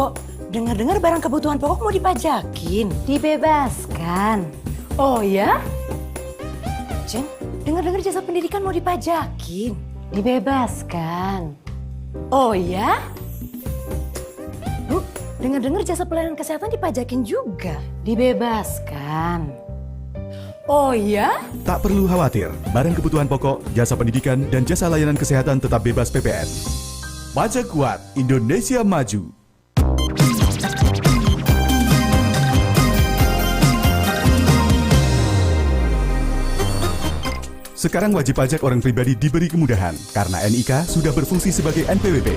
Pok, dengar-dengar barang kebutuhan pokok mau dipajakin. Dibebaskan. Oh ya? Ceng, dengar-dengar jasa pendidikan mau dipajakin. Dibebaskan. Oh ya? Bu, dengar-dengar jasa pelayanan kesehatan dipajakin juga. Dibebaskan. Oh ya? Tak perlu khawatir, barang kebutuhan pokok, jasa pendidikan, dan jasa layanan kesehatan tetap bebas PPN. Pajak Kuat, Indonesia Maju. Sekarang wajib pajak orang pribadi diberi kemudahan karena NIK sudah berfungsi sebagai NPWP.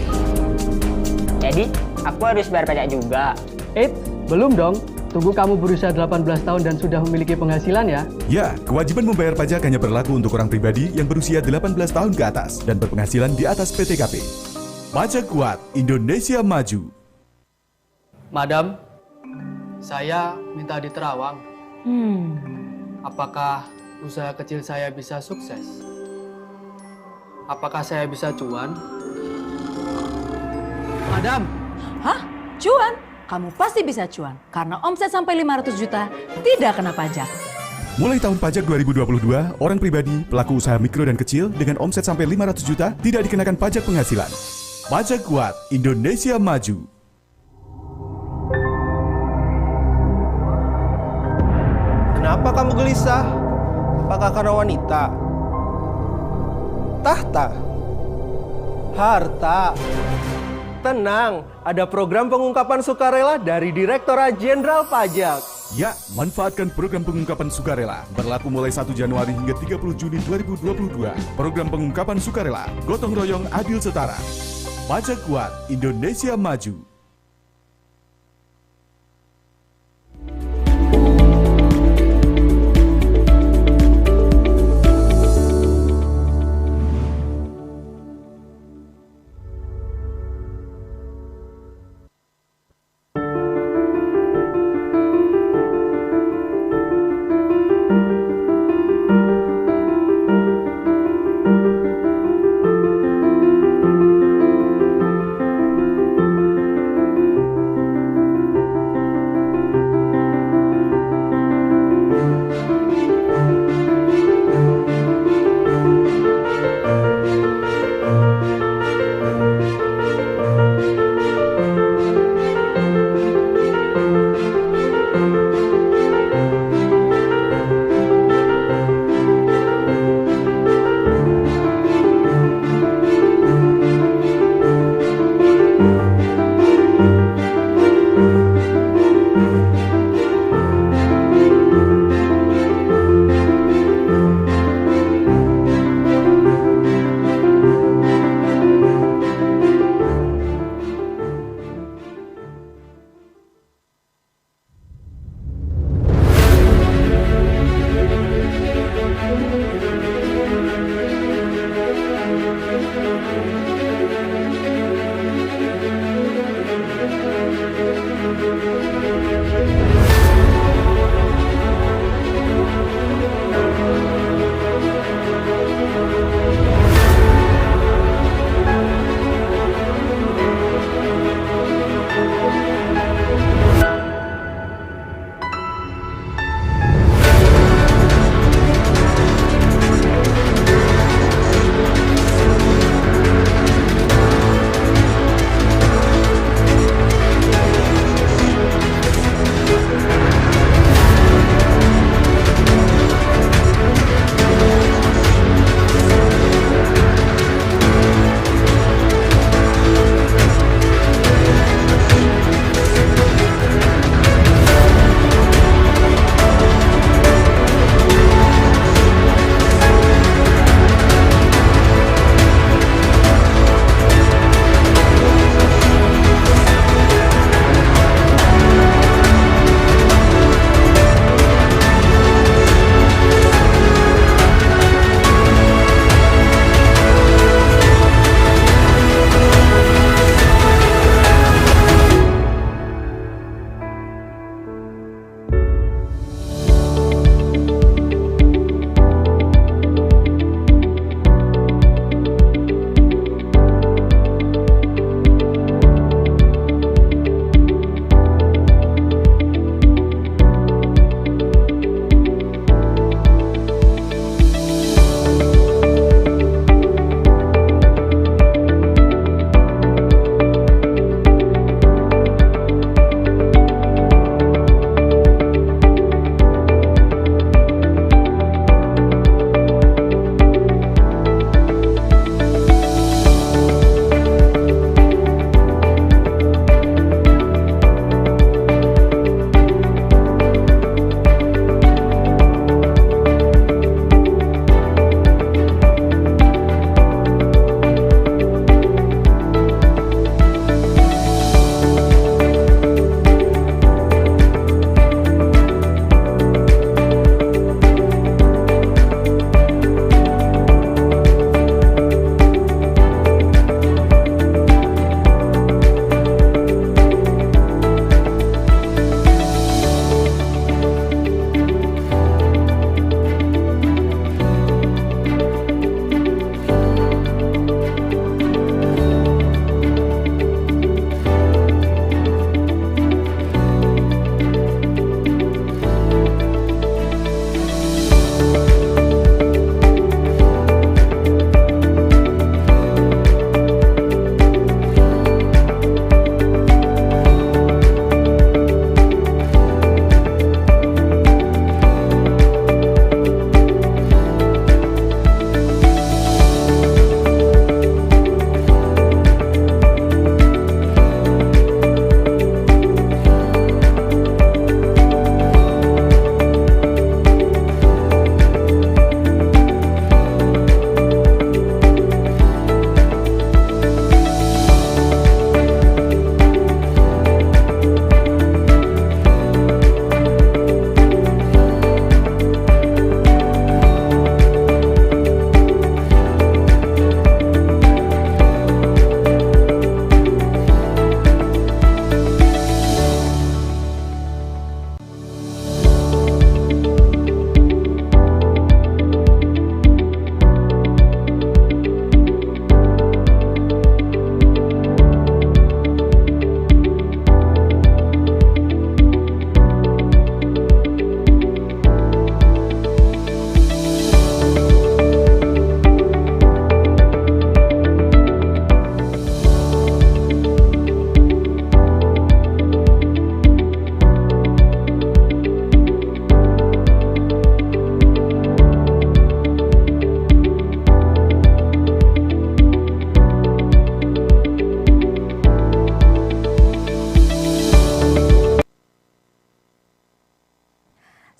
Jadi, aku harus bayar pajak juga. Belum dong. Tunggu kamu berusia 18 tahun dan sudah memiliki penghasilan ya. Ya, kewajiban membayar pajak hanya berlaku untuk orang pribadi yang berusia 18 tahun ke atas dan berpenghasilan di atas PTKP. Pajak Kuat, Indonesia Maju. Madam, saya minta di Terawang. Apakah usaha kecil saya bisa sukses? Apakah saya bisa cuan? Madam, Hah? Cuan? Kamu pasti bisa cuan. Karena omset sampai 500 juta tidak kena pajak. Mulai tahun pajak 2022, orang pribadi, pelaku usaha mikro dan kecil dengan omset sampai 500 juta tidak dikenakan pajak penghasilan. Pajak Kuat, Indonesia Maju. Kenapa kamu gelisah? Apakah karena wanita? Tahta? Harta? Tenang, ada program pengungkapan sukarela dari Direktorat Jenderal Pajak. Ya, manfaatkan program pengungkapan sukarela berlaku mulai 1 Januari hingga 30 Juni 2022. Program pengungkapan sukarela, gotong royong adil setara. Pajak Kuat, Indonesia Maju.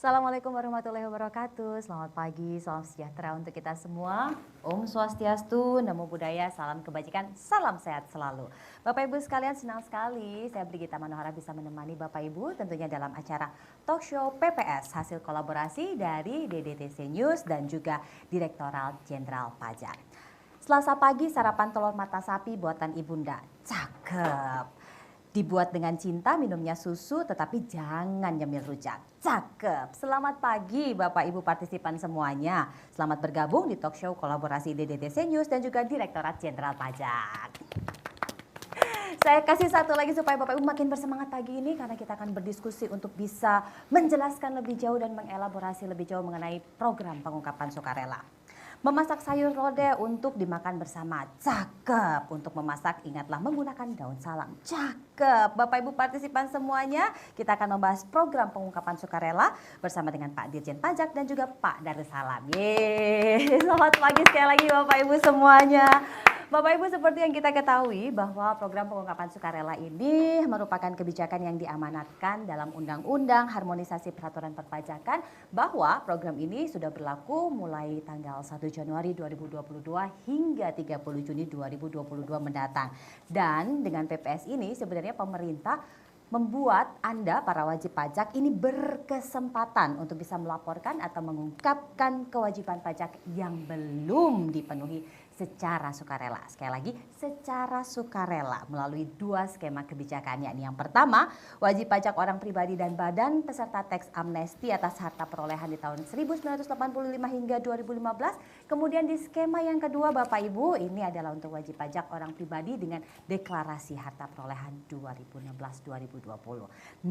Assalamualaikum warahmatullahi wabarakatuh. Selamat pagi, salam sejahtera untuk kita semua. Om Swastiastu, Namo Buddhaya, salam kebajikan, salam sehat selalu. Bapak Ibu sekalian, senang sekali saya Brigita Manohara bisa menemani Bapak Ibu tentunya dalam acara Talk Show PPS hasil kolaborasi dari DDTC News dan juga Direktorat Jenderal Pajak. Selasa pagi sarapan telur mata sapi buatan Ibunda. Cakep. Dibuat dengan cinta, minumnya susu, tetapi jangan nyemil rujak. Cakep. Selamat pagi Bapak Ibu partisipan semuanya. Selamat bergabung di talk show kolaborasi DDTC News dan juga Direktorat Jenderal Pajak. Saya kasih satu lagi supaya Bapak Ibu makin bersemangat pagi ini karena kita akan berdiskusi untuk bisa menjelaskan lebih jauh dan mengelaborasi lebih jauh mengenai program pengungkapan sukarela. Memasak sayur lodeh untuk dimakan bersama, cakep. Untuk memasak ingatlah menggunakan daun salam, cakep. Bapak Ibu partisipan semuanya, kita akan membahas program pengungkapan sukarela bersama dengan Pak Dirjen Pajak dan juga Pak Darussalam. Yeay, selamat pagi sekali lagi Bapak Ibu semuanya. Bapak Ibu seperti yang kita ketahui bahwa program pengungkapan sukarela ini merupakan kebijakan yang diamanatkan dalam Undang-Undang Harmonisasi Peraturan Perpajakan bahwa program ini sudah berlaku mulai tanggal 1 Januari 2022 hingga 30 Juni 2022 mendatang. Dan dengan PPS ini sebenarnya pemerintah membuat Anda para wajib pajak ini berkesempatan untuk bisa melaporkan atau mengungkapkan kewajiban pajak yang belum dipenuhi secara sukarela. Sekali lagi, secara sukarela melalui dua skema kebijakan, yakni yang pertama, wajib pajak orang pribadi dan badan peserta teks amnesti atas harta perolehan di tahun 1985 hingga 2015. Kemudian di skema yang kedua Bapak Ibu, ini adalah untuk wajib pajak orang pribadi dengan deklarasi harta perolehan 2016-2020.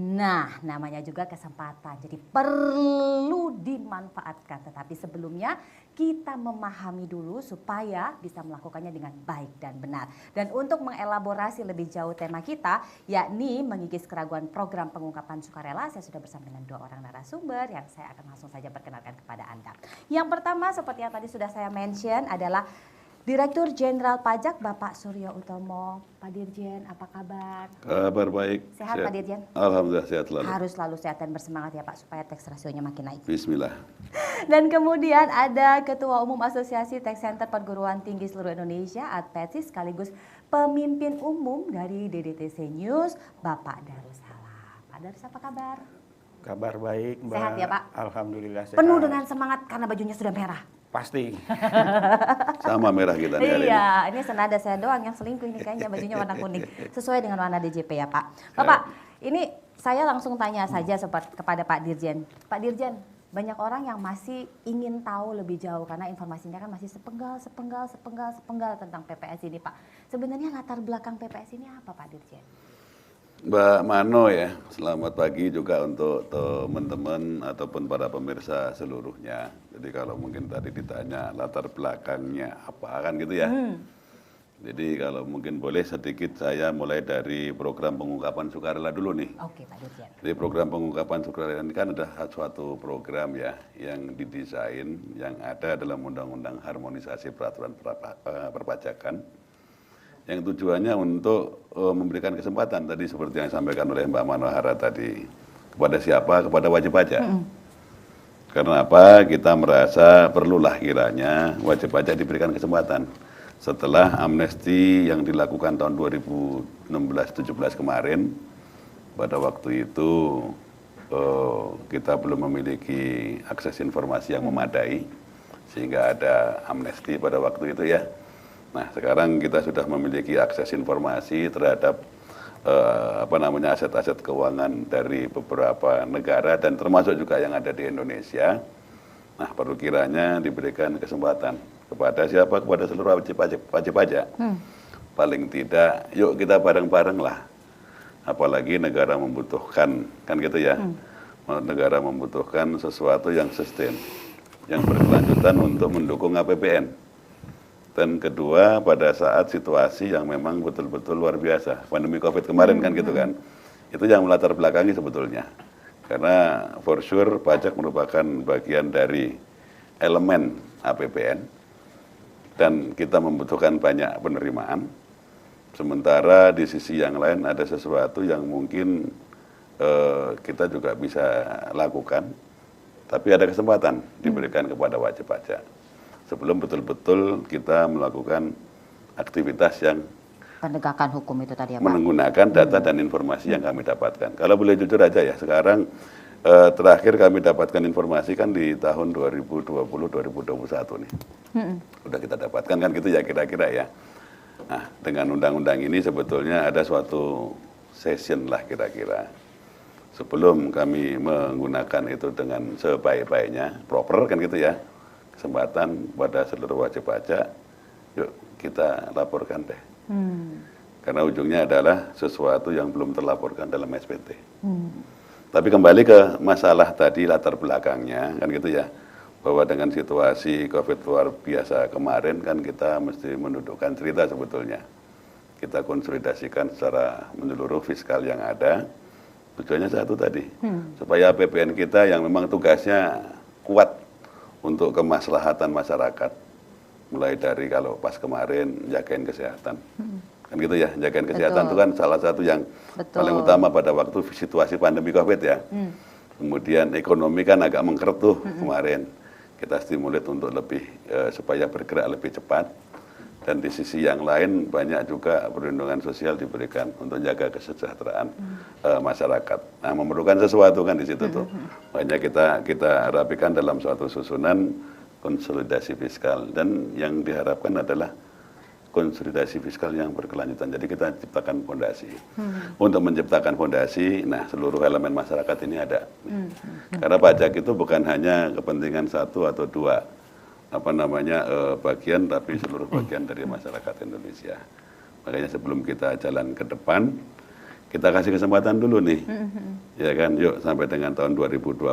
Nah, namanya juga kesempatan, jadi perlu dimanfaatkan. Tetapi sebelumnya kita memahami dulu supaya bisa melakukannya dengan baik dan benar. Dan untuk mengelaborasi lebih jauh tema kita, yakni mengikis keraguan program pengungkapan sukarela, saya sudah bersama dengan dua orang narasumber yang saya akan langsung saja perkenalkan kepada Anda. Yang pertama seperti yang tadi sudah saya mention adalah Direktur Jenderal Pajak Bapak Suryo Utomo. Pak Dirjen, apa kabar? Kabar baik. Sehat Pak Dirjen? Alhamdulillah sehat selalu. Harus selalu sehat dan bersemangat ya Pak supaya tax rasionya makin naik. Bismillah. Dan kemudian ada Ketua Umum Asosiasi Tax Center Perguruan Tinggi Seluruh Indonesia (ATPETSI) sekaligus pemimpin umum dari DDTC News, Bapak Darussalam. Pak Darus, apa kabar? Kabar baik, Mbak. Sehat ya Pak? Alhamdulillah sehat. Penuh dengan semangat karena bajunya sudah merah. Pasti. Sama merah kita nih hari ini. Iya, ini senada saya doang yang selingkuh ini kayaknya bajunya warna kuning. Sesuai dengan warna DJP ya Pak. Bapak, ini saya langsung tanya saja kepada Pak Dirjen. Pak Dirjen, banyak orang yang masih ingin tahu lebih jauh karena informasinya kan masih sepenggal tentang PPS ini Pak. Sebenarnya latar belakang PPS ini apa Pak Dirjen? Mbak Mano ya, selamat pagi juga untuk teman-teman ataupun para pemirsa seluruhnya. Jadi kalau mungkin tadi ditanya latar belakangnya apa kan gitu ya. Jadi kalau mungkin boleh sedikit saya mulai dari program pengungkapan sukarela dulu nih. Oke Pak Dirjen. Jadi program pengungkapan sukarela ini kan ada suatu program ya yang didesain yang ada dalam Undang-Undang Harmonisasi Peraturan Perpajakan. Yang tujuannya untuk memberikan kesempatan tadi seperti yang disampaikan oleh Mbak Manohara tadi. Kepada siapa? Kepada wajib pajak. Karena apa? Kita merasa perlulah kiranya wajib pajak diberikan kesempatan. Setelah amnesti yang dilakukan tahun 2016-17 kemarin, pada waktu itu kita belum memiliki akses informasi yang memadai, sehingga ada amnesti pada waktu itu ya. Nah, sekarang kita sudah memiliki akses informasi terhadap aset-aset keuangan dari beberapa negara dan termasuk juga yang ada di Indonesia. Nah, perlu kiranya diberikan kesempatan kepada siapa? Kepada seluruh wajib pajak. Paling tidak, yuk kita bareng-bareng lah. Apalagi negara membutuhkan, kan gitu ya. Negara membutuhkan sesuatu yang sustain, yang berkelanjutan untuk mendukung APBN. Dan kedua, pada saat situasi yang memang betul-betul luar biasa, pandemi COVID kemarin kan gitu kan, itu yang melatar belakangi sebetulnya. Karena for sure pajak merupakan bagian dari elemen APBN, dan kita membutuhkan banyak penerimaan. Sementara di sisi yang lain ada sesuatu yang mungkin kita juga bisa lakukan, tapi ada kesempatan diberikan kepada wajib pajak sebelum betul-betul kita melakukan aktivitas yang Penegakan hukum itu tadi ya Pak? menggunakan data dan informasi yang kami dapatkan. Kalau boleh jujur aja ya, sekarang terakhir kami dapatkan informasi kan di tahun 2020-2021 nih. Udah kita dapatkan kan gitu ya kira-kira ya. Nah, dengan undang-undang ini sebetulnya ada suatu session lah kira-kira. Sebelum kami menggunakan itu dengan sebaik-baiknya, proper kan gitu ya, kesempatan pada seluruh wajib pajak, yuk kita laporkan deh. Karena ujungnya adalah sesuatu yang belum terlaporkan dalam SPT. Tapi kembali ke masalah tadi latar belakangnya kan gitu ya, bahwa dengan situasi COVID luar biasa kemarin kan kita mesti mendudukkan cerita sebetulnya. Kita konsolidasikan secara menyeluruh fiskal yang ada. Tujuannya satu tadi, supaya APBN kita yang memang tugasnya kuat untuk kemaslahatan masyarakat. Mulai dari kalau pas kemarin jagain kesehatan, kan gitu ya, jagain kesehatan itu kan salah satu yang paling utama pada waktu situasi pandemi COVID ya. Kemudian ekonomi kan agak mengkeret tuh kemarin, kita stimulit untuk lebih supaya bergerak lebih cepat. Dan di sisi yang lain banyak juga perlindungan sosial diberikan untuk jaga kesejahteraan masyarakat. Nah, memerlukan sesuatu kan di situ tuh. Makanya kita rapikan dalam suatu susunan konsolidasi fiskal, dan yang diharapkan adalah konsolidasi fiskal yang berkelanjutan. Jadi kita ciptakan fondasi. Untuk menciptakan fondasi, nah seluruh elemen masyarakat ini ada. Karena pajak itu bukan hanya kepentingan satu atau dua bagian, tapi seluruh bagian dari masyarakat Indonesia. Makanya sebelum kita jalan ke depan, kita kasih kesempatan dulu nih, ya kan, yuk sampai dengan tahun 2020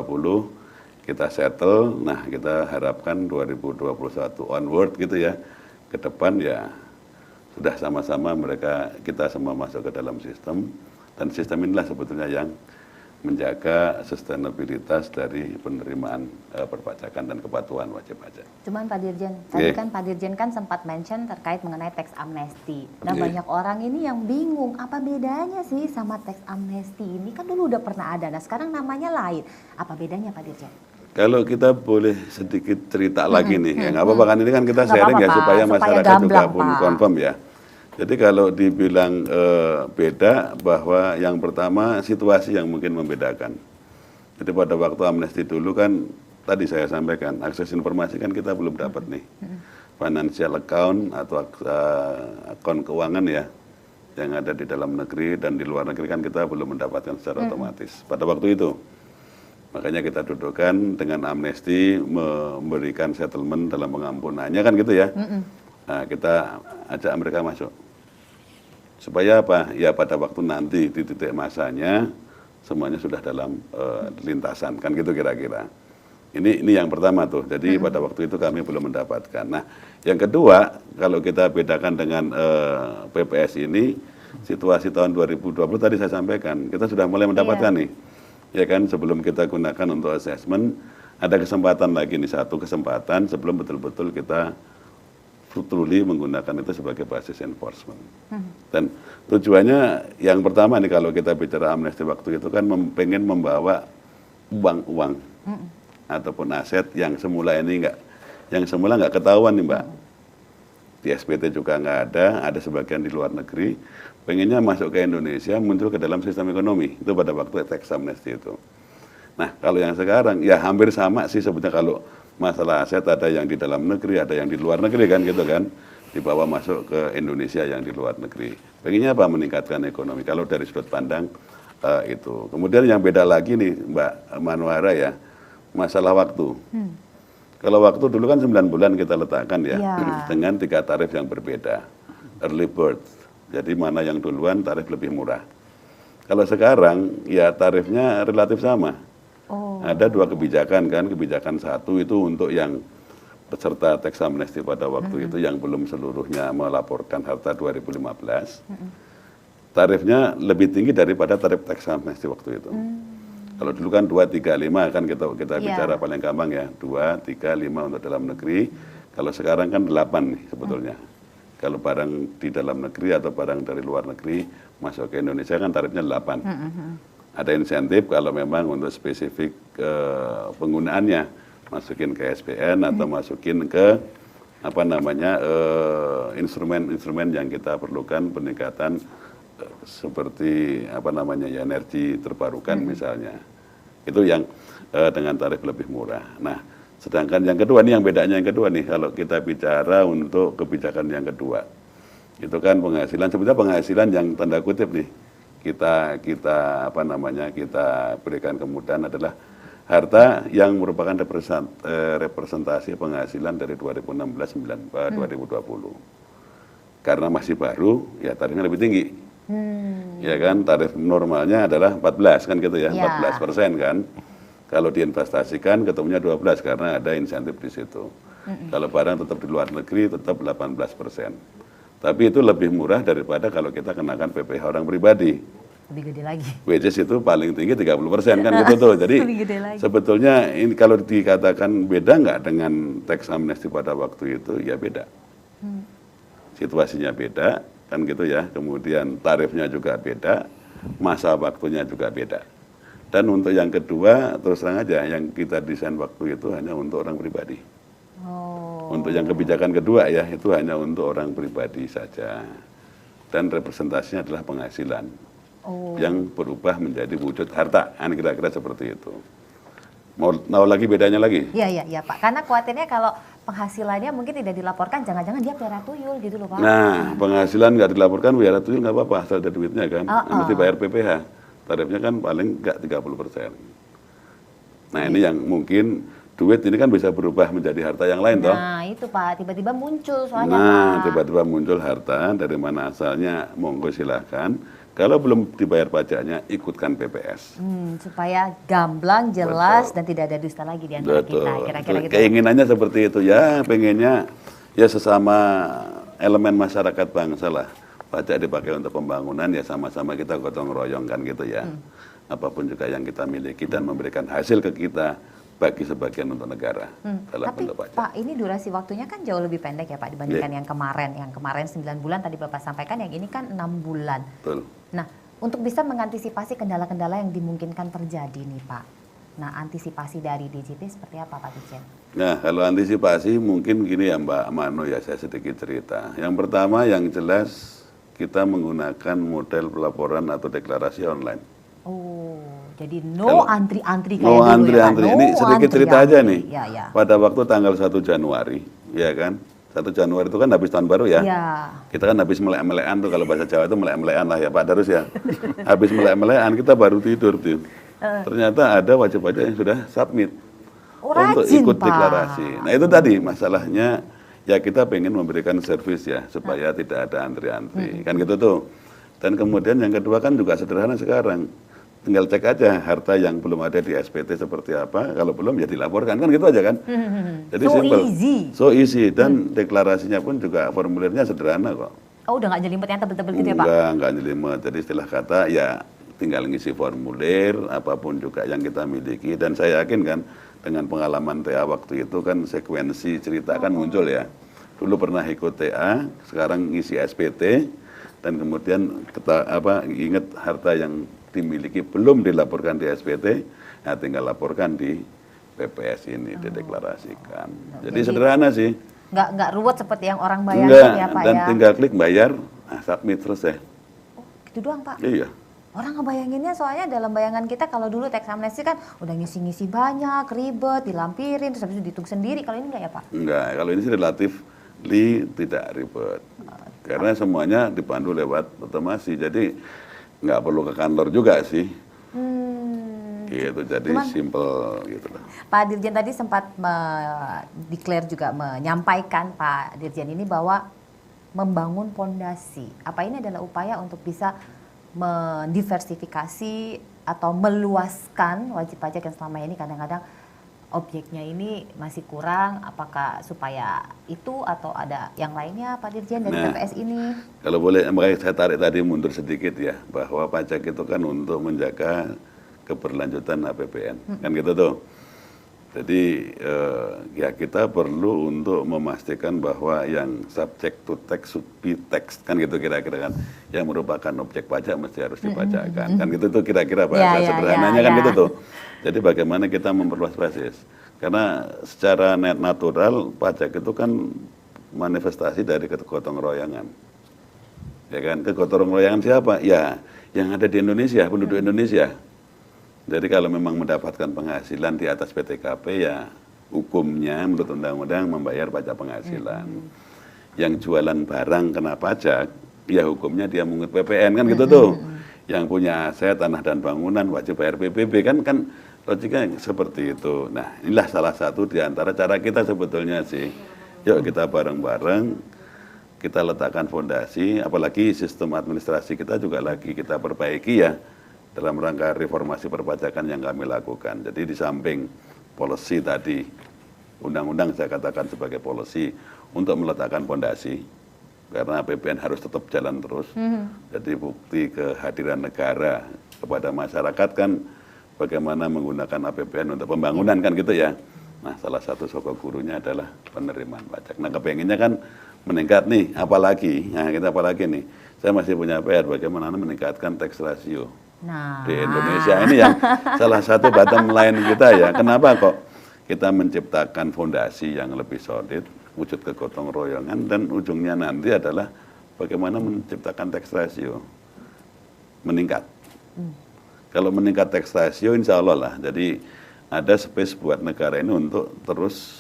kita settle. Nah, kita harapkan 2021 onward gitu ya, ke depan ya sudah sama-sama kita semua masuk ke dalam sistem, dan sistem inilah sebetulnya yang menjaga sustainabilitas dari penerimaan perpajakan dan kepatuhan wajib pajak. Cuman Pak Dirjen, tadi kan Pak Dirjen kan sempat mention terkait mengenai tax amnesty. Nah, banyak orang ini yang bingung, apa bedanya sih sama tax amnesty ini? Kan dulu udah pernah ada, nah sekarang namanya lain. Apa bedanya Pak Dirjen? Kalau kita boleh sedikit cerita lagi nih, ya nggak apa-apa kan, ini kan kita sharing ya supaya masyarakat gamblang, juga pun confirm ya. Jadi kalau dibilang beda, bahwa yang pertama situasi yang mungkin membedakan. Jadi pada waktu amnesti dulu kan, tadi saya sampaikan, akses informasi kan kita belum dapat nih. Financial account atau akun keuangan ya, yang ada di dalam negeri dan di luar negeri kan kita belum mendapatkan secara otomatis pada waktu itu. Makanya kita dudukkan dengan amnesti, memberikan settlement dalam pengampunannya kan gitu ya. Nah, kita ajak mereka masuk. Supaya apa? Ya pada waktu nanti di titik masanya semuanya sudah dalam lintasan kan gitu kira-kira. Ini yang pertama tuh. Jadi pada waktu itu kami belum mendapatkan. Nah, yang kedua, kalau kita bedakan dengan PPS ini, situasi tahun 2020 tadi saya sampaikan, kita sudah mulai mendapatkan nih. Ya kan, sebelum kita gunakan untuk assessment, ada kesempatan lagi nih, satu kesempatan sebelum betul-betul kita truly menggunakan itu sebagai basis enforcement. Dan tujuannya yang pertama nih, kalau kita bicara amnesti waktu itu kan pengen membawa uang-uang ataupun aset yang semula nggak ketahuan nih Mbak. Di SPT juga nggak ada sebagian di luar negeri, pengennya masuk ke Indonesia, muncul ke dalam sistem ekonomi, itu pada waktu tax amnesty itu. Nah, kalau yang sekarang, ya hampir sama sih sebetulnya. Kalau masalah aset ada yang di dalam negeri, ada yang di luar negeri kan gitu kan, dibawa masuk ke Indonesia yang di luar negeri. Pengennya apa? Meningkatkan ekonomi, kalau dari sudut pandang itu. Kemudian yang beda lagi nih Mbak Manuara ya, masalah waktu. Kalau waktu dulu kan 9 bulan kita letakkan ya, dengan 3 tarif yang berbeda. Early bird, jadi mana yang duluan tarif lebih murah. Kalau sekarang ya tarifnya relatif sama. Ada 2 kebijakan kan, kebijakan satu itu untuk yang peserta tax amnesty pada waktu itu yang belum seluruhnya melaporkan harta 2015. Tarifnya lebih tinggi daripada tarif tax amnesty waktu itu. Kalau dulu kan 2, 3, 5 kan kita bicara paling gampang ya, 2, 3, 5 untuk dalam negeri. Kalau sekarang kan 8 nih sebetulnya. Kalau barang di dalam negeri atau barang dari luar negeri masuk ke Indonesia kan tarifnya 8. Ada insentif kalau memang untuk spesifik penggunaannya, masukin ke SPN atau masukin ke apa namanya instrumen-instrumen yang kita perlukan peningkatan seperti apa namanya ya energi terbarukan misalnya. Itu yang dengan tarif lebih murah. Nah, sedangkan yang kedua nih, yang bedanya yang kedua nih, kalau kita bicara untuk kebijakan yang kedua, itu kan penghasilan, sebetulnya penghasilan yang tanda kutip nih, kita apa namanya, kita berikan kemudahan adalah harta yang merupakan representasi penghasilan dari 2016-2020. Karena masih baru, ya tarifnya lebih tinggi. Ya kan, tarif normalnya adalah 14 kan gitu ya, 14% kan. Kalau diinvestasikan ketemunya 12 karena ada insentif di situ. Kalau barang tetap di luar negeri tetap 18%. Tapi itu lebih murah daripada kalau kita kenakan PPh orang pribadi. Lebih gede lagi. Wages itu paling tinggi 30% kan gitu tuh. Jadi sebetulnya ini kalau dikatakan beda nggak dengan tax amnesty pada waktu itu, ya beda. Situasinya beda kan gitu ya. Kemudian tarifnya juga beda, masa waktunya juga beda. Dan untuk yang kedua, terus terang aja, yang kita desain waktu itu hanya untuk orang pribadi. Untuk yang kebijakan kedua ya, itu hanya untuk orang pribadi saja. Dan representasinya adalah penghasilan yang berubah menjadi wujud harta. Kan kira-kira seperti itu. Mau tahu lagi bedanya lagi? Iya Pak. Karena khawatirnya kalau penghasilannya mungkin tidak dilaporkan, jangan-jangan dia pelihara tuyul gitu loh Pak. Nah, penghasilan nggak dilaporkan, pelihara tuyul nggak apa-apa, asal ada duitnya kan. Mesti bayar PPh. Tarifnya kan paling nggak 30%. Nah ini yang mungkin duit ini kan bisa berubah menjadi harta yang lain toh. Nah itu Pak, tiba-tiba muncul soalnya Nah Pak. tiba-tiba muncul harta, dari mana asalnya monggo silahkan. Kalau belum dibayar pajaknya, ikutkan PPS. Supaya gamblang, jelas, dan tidak ada dusta lagi di antara kita. Kira-kira gitu. Keinginannya seperti itu ya, pengennya ya sesama elemen masyarakat bangsa lah. Pajak dipakai untuk pembangunan, ya sama-sama kita gotong royong kan gitu ya. Apapun juga yang kita miliki dan memberikan hasil ke kita, bagi sebagian untuk negara dalam Tapi bentuk pajak. Pak, ini durasi waktunya kan jauh lebih pendek ya Pak dibandingkan yang kemarin. Yang kemarin 9 bulan tadi Bapak sampaikan, yang ini kan 6 bulan. Betul. Nah, untuk bisa mengantisipasi kendala-kendala yang dimungkinkan terjadi nih Pak. Nah, antisipasi dari DJP seperti apa Pak Dirjen? Nah, kalau antisipasi mungkin gini ya Mbak Mano ya, saya sedikit cerita. Yang pertama yang jelas kita menggunakan model pelaporan atau deklarasi online. Jadi no antri-antri kayak No dulu antri-antri. ya Pak. Ini sedikit cerita aja nih. Ya. Pada waktu tanggal 1 Januari, ya kan? 1 Januari itu kan habis tahun baru ya. Kita kan habis melek-melekan tuh, kalau bahasa Jawa itu melek-melekan lah ya Pak Darus ya. Habis melek-melekan kita baru tidur tuh. Ternyata ada wajib pajak yang sudah submit untuk ikut deklarasi. Nah itu tadi masalahnya, ya kita pengen memberikan servis ya supaya tidak ada antri-antri kan gitu tuh. Dan kemudian yang kedua kan juga sederhana sekarang, tinggal cek aja harta yang belum ada di SPT seperti apa, kalau belum ya dilaporkan kan gitu aja kan. Jadi so easy dan deklarasinya pun juga formulirnya sederhana kok. Udah nggak jelimet yang tebel-tebel gitu ya Pak? Enggak jelimet, jadi istilah kata ya tinggal ngisi formulir apapun juga yang kita miliki. Dan saya yakin kan dengan pengalaman TA waktu itu kan sekuensi cerita kan muncul ya. Dulu pernah ikut TA, sekarang ngisi SPT, dan kemudian kita ingat harta yang dimiliki belum dilaporkan di SPT, nah tinggal laporkan di PPS ini, dideklarasikan. Jadi sederhana sih. Nggak ruwet seperti yang orang bayangin ya Pak dan ya. tinggal klik bayar, submit selesai. Gitu doang Pak? Iya. Orang ngebayanginnya soalnya dalam bayangan kita kalau dulu tax amnesty kan udah ngisi-ngisi banyak, ribet, dilampirin, terus habis itu dihitung sendiri. Kalau ini enggak ya Pak? Enggak, kalau ini sih relatif tidak ribet. Karena semuanya dipandu lewat otomasi, jadi nggak perlu ke kantor juga sih. Gitu, jadi simple gitu loh. Pak Dirjen tadi sempat declare juga menyampaikan Pak Dirjen ini bahwa membangun pondasi. Apa ini adalah upaya untuk bisa mendiversifikasi atau meluaskan wajib pajak yang selama ini kadang-kadang objeknya ini masih kurang, apakah supaya itu atau ada yang lainnya Pak Dirjen dari PPS ini? Kalau boleh, makanya saya tarik tadi mundur sedikit ya, bahwa pajak itu kan untuk menjaga keberlanjutan APBN, kan gitu tuh. Jadi ya kita perlu untuk memastikan bahwa yang subject to tax should be tax, kan gitu kira-kira kan, yang merupakan objek pajak mesti harus dipajakkan, kan gitu tuh kira-kira bahasa sederhananya kan gitu tuh. Jadi bagaimana kita memperluas basis, karena secara natural pajak itu kan manifestasi dari kegotong royongan, ya kan, kegotong royongan siapa? Ya yang ada di Indonesia, penduduk Indonesia. Jadi kalau memang mendapatkan penghasilan di atas PTKP ya hukumnya menurut undang-undang membayar pajak penghasilan. Yang jualan barang kena pajak, ya hukumnya dia mengut PPN kan gitu tuh. Yang punya aset tanah dan bangunan wajib bayar PBB kan logikanya seperti itu. Nah inilah salah satu di antara cara kita sebetulnya sih. Yuk kita bareng-bareng kita letakkan fondasi, apalagi sistem administrasi kita juga lagi kita perbaiki ya. Dalam rangka reformasi perpajakan yang kami lakukan. Jadi di samping policy tadi, undang-undang saya katakan sebagai policy untuk meletakkan fondasi, karena APBN harus tetap jalan terus. Jadi bukti kehadiran negara kepada masyarakat kan bagaimana menggunakan APBN untuk pembangunan kan gitu ya. Nah salah satu sokok gurunya adalah penerimaan pajak. Nah kepengennya kan meningkat nih, apalagi nih, saya masih punya PR bagaimana meningkatkan tax ratio. Nah. Di Indonesia ini yang salah satu bottom line kita ya. Kenapa kok kita menciptakan fondasi yang lebih solid, wujud kegotong royongan, dan ujungnya nanti adalah bagaimana menciptakan tax ratio meningkat. Kalau meningkat tax ratio insya Allah lah, jadi ada space buat negara ini untuk terus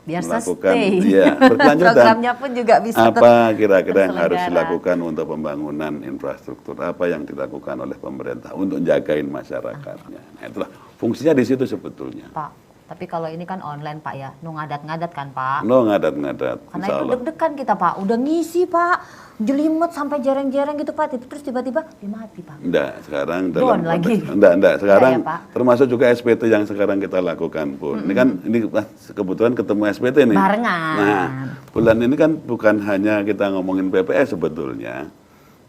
biar melakukan sustain. berkelanjutan. Programnya pun juga bisa apa kira-kira yang harus terselenggara. dilakukan untuk pembangunan infrastruktur, apa yang dilakukan oleh pemerintah untuk jagain masyarakatnya. Nah itulah fungsinya di situ sebetulnya. Pak, tapi kalau ini kan online Pak ya, no ngadat-ngadat kan Pak. No ngadat-ngadat. Karena itu deg-degan kita Pak, udah ngisi Pak, jelimet sampai jereng-jereng gitu Pak, terus tiba-tiba dia mati Pak. Enggak, sekarang Down lagi. Enggak, sekarang ya, Pak? termasuk juga SPT yang sekarang kita lakukan pun. Ini kan kebetulan ketemu SPT nih. Barengan. Nah, bulan ini kan bukan hanya kita ngomongin PPS sebetulnya,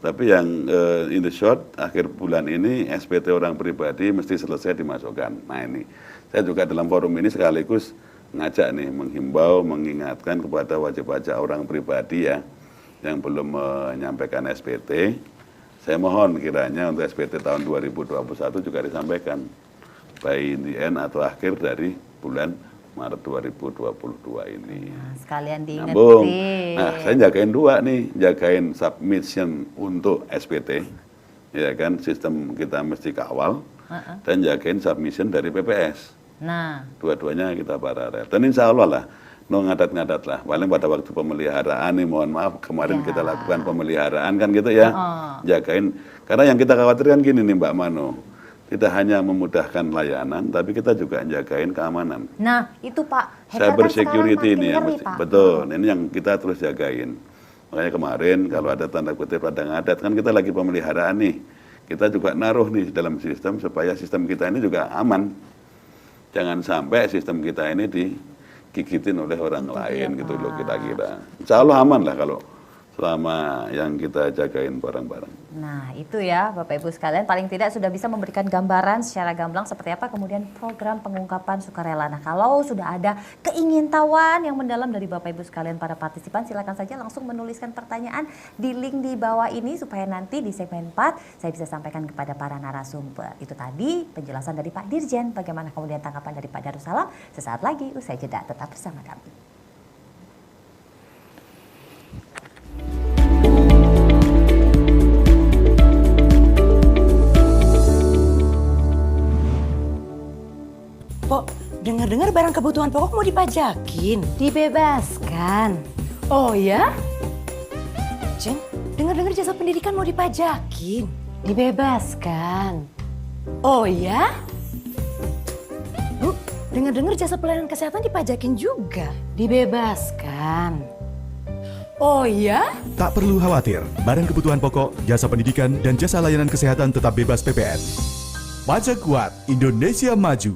tapi yang in the short akhir bulan ini SPT orang pribadi mesti selesai dimasukkan. Nah ini, saya juga dalam forum ini sekaligus ngajak nih, menghimbau, mengingatkan kepada wajib pajak orang pribadi ya, yang belum menyampaikan SPT, saya mohon kiranya untuk SPT tahun 2021 juga disampaikan by the end atau akhir dari bulan Maret 2022 ini. Nah, sekalian diingetin. Nyambung. Nah, saya jagain dua nih, jagain submission untuk SPT, ya kan, sistem kita mesti kawal, dan jagain submission dari PPS. Nah, Dua-duanya kita paralel. Dan insya Allah lah, no ngadat-ngadat lah. Paling pada waktu pemeliharaan nih, mohon maaf, kemarin kita lakukan pemeliharaan kan gitu ya. Jagain, karena yang kita khawatirkan gini nih Mbak Mano, tidak hanya memudahkan layanan, tapi kita juga jagain keamanan. nah itu Pak, hacker Cyber kan security sekarang ini yang makin mesti, ngeri, Pak. betul, ini yang kita terus jagain. Makanya kemarin kalau ada tanda kutip pada ngadat, kan kita lagi pemeliharaan nih. Kita juga naruh nih dalam sistem supaya sistem kita ini juga aman. Jangan sampai sistem kita ini digigitin oleh orang lain gitu loh kira-kira. Insya Allah aman lah kalau selama yang kita jagain bareng-bareng. Nah itu ya Bapak Ibu sekalian, paling tidak sudah bisa memberikan gambaran secara gamblang seperti apa kemudian program pengungkapan sukarela. Nah kalau sudah ada keingintahuan yang mendalam dari Bapak Ibu sekalian para partisipan, silakan saja langsung menuliskan pertanyaan di link di bawah ini supaya nanti di segmen 4 saya bisa sampaikan kepada para narasumber. Itu tadi penjelasan dari Pak Dirjen, bagaimana kemudian tanggapan dari Pak Darussalam. Sesaat lagi usai jeda, tetap bersama kami. Pok, dengar-dengar barang kebutuhan pokok mau dipajakin. Dibebaskan. Oh ya? Ceng, dengar-dengar jasa pendidikan mau dipajakin. Dibebaskan. Oh ya? Bu, dengar-dengar jasa pelayanan kesehatan dipajakin juga. Dibebaskan. Oh ya? Tak perlu khawatir, barang kebutuhan pokok, jasa pendidikan, dan jasa layanan kesehatan tetap bebas PPN. Pajak kuat, Indonesia maju.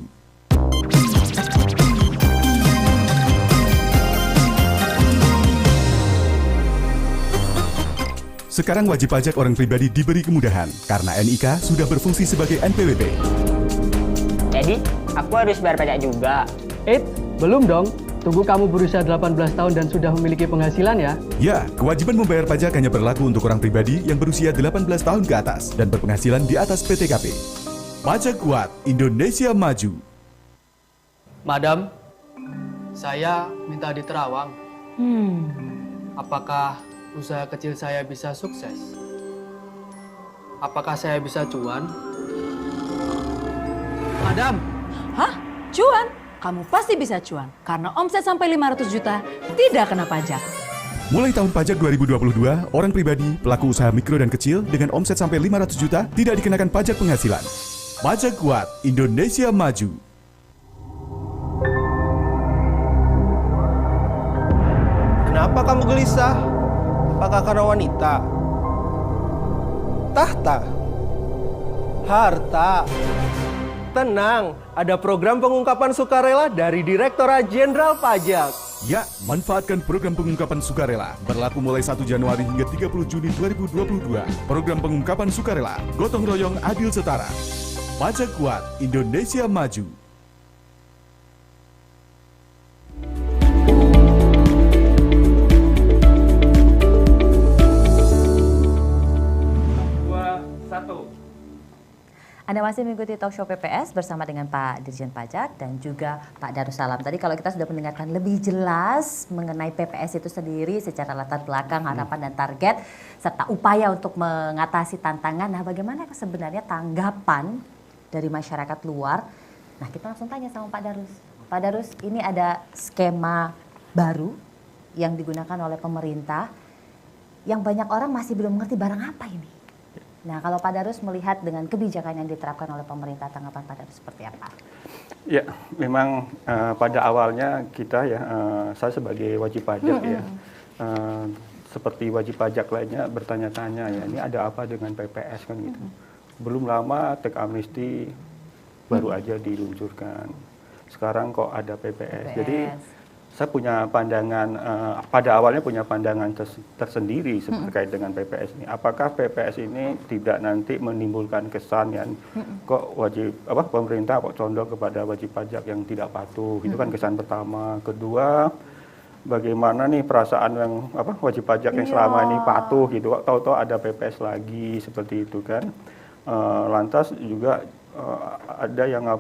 Sekarang wajib pajak orang pribadi diberi kemudahan karena NIK sudah berfungsi sebagai NPWP. Jadi, aku harus bayar pajak juga. Belum dong. Tunggu kamu berusia 18 tahun dan sudah memiliki penghasilan ya. Ya, kewajiban membayar pajak hanya berlaku untuk orang pribadi yang berusia 18 tahun ke atas dan berpenghasilan di atas PTKP. Pajak Kuat, Indonesia Maju. Madam, saya minta di Terawang. Apakah usaha kecil saya bisa sukses? Apakah saya bisa cuan? Madam, Hah? Cuan? Kamu pasti bisa cuan karena omset sampai 500 juta tidak kena pajak. Mulai tahun pajak 2022, orang pribadi, pelaku usaha mikro dan kecil dengan omset sampai 500 juta tidak dikenakan pajak penghasilan. Pajak Kuat, Indonesia Maju. Kenapa kamu gelisah? Apakah karena wanita? Tahta? Harta? Tenang, ada program pengungkapan sukarela dari Direktorat Jenderal Pajak. Ya, manfaatkan program pengungkapan sukarela berlaku mulai 1 Januari hingga 30 Juni 2022. Program pengungkapan sukarela, gotong royong adil setara. Pajak Kuat, Indonesia Maju. Anda masih mengikuti talk show PPS bersama dengan Pak Dirjen Pajak dan juga Pak Darussalam. Tadi kalau kita sudah mendengarkan lebih jelas mengenai PPS itu sendiri secara latar belakang, harapan dan target, serta upaya untuk mengatasi tantangan. Nah, bagaimana sebenarnya tanggapan dari masyarakat luar? Nah, kita langsung tanya sama Pak Darus. Pak Darus, ini ada skema baru yang digunakan oleh pemerintah yang banyak orang masih belum mengerti barang apa ini. Nah, kalau Pak Darus melihat dengan kebijakan yang diterapkan oleh pemerintah, tanggapan Pak Darus seperti apa? Ya, memang pada awalnya kita saya sebagai wajib pajak seperti wajib pajak lainnya bertanya-tanya ya, ini ada apa dengan PPS kan gitu. Belum lama teks amnesti baru aja diluncurkan. Sekarang kok ada PPS. Jadi saya punya pandangan, pada awalnya punya pandangan tersendiri terkait dengan PPS ini. Apakah PPS ini tidak nanti menimbulkan kesan yang kok pemerintah kok condong kepada wajib pajak yang tidak patuh? Itu kan kesan pertama. Kedua, bagaimana nih perasaan yang wajib pajak yang selama ini patuh gitu, kok tahu-tahu ada PPS lagi seperti itu kan? Lantas juga ada yang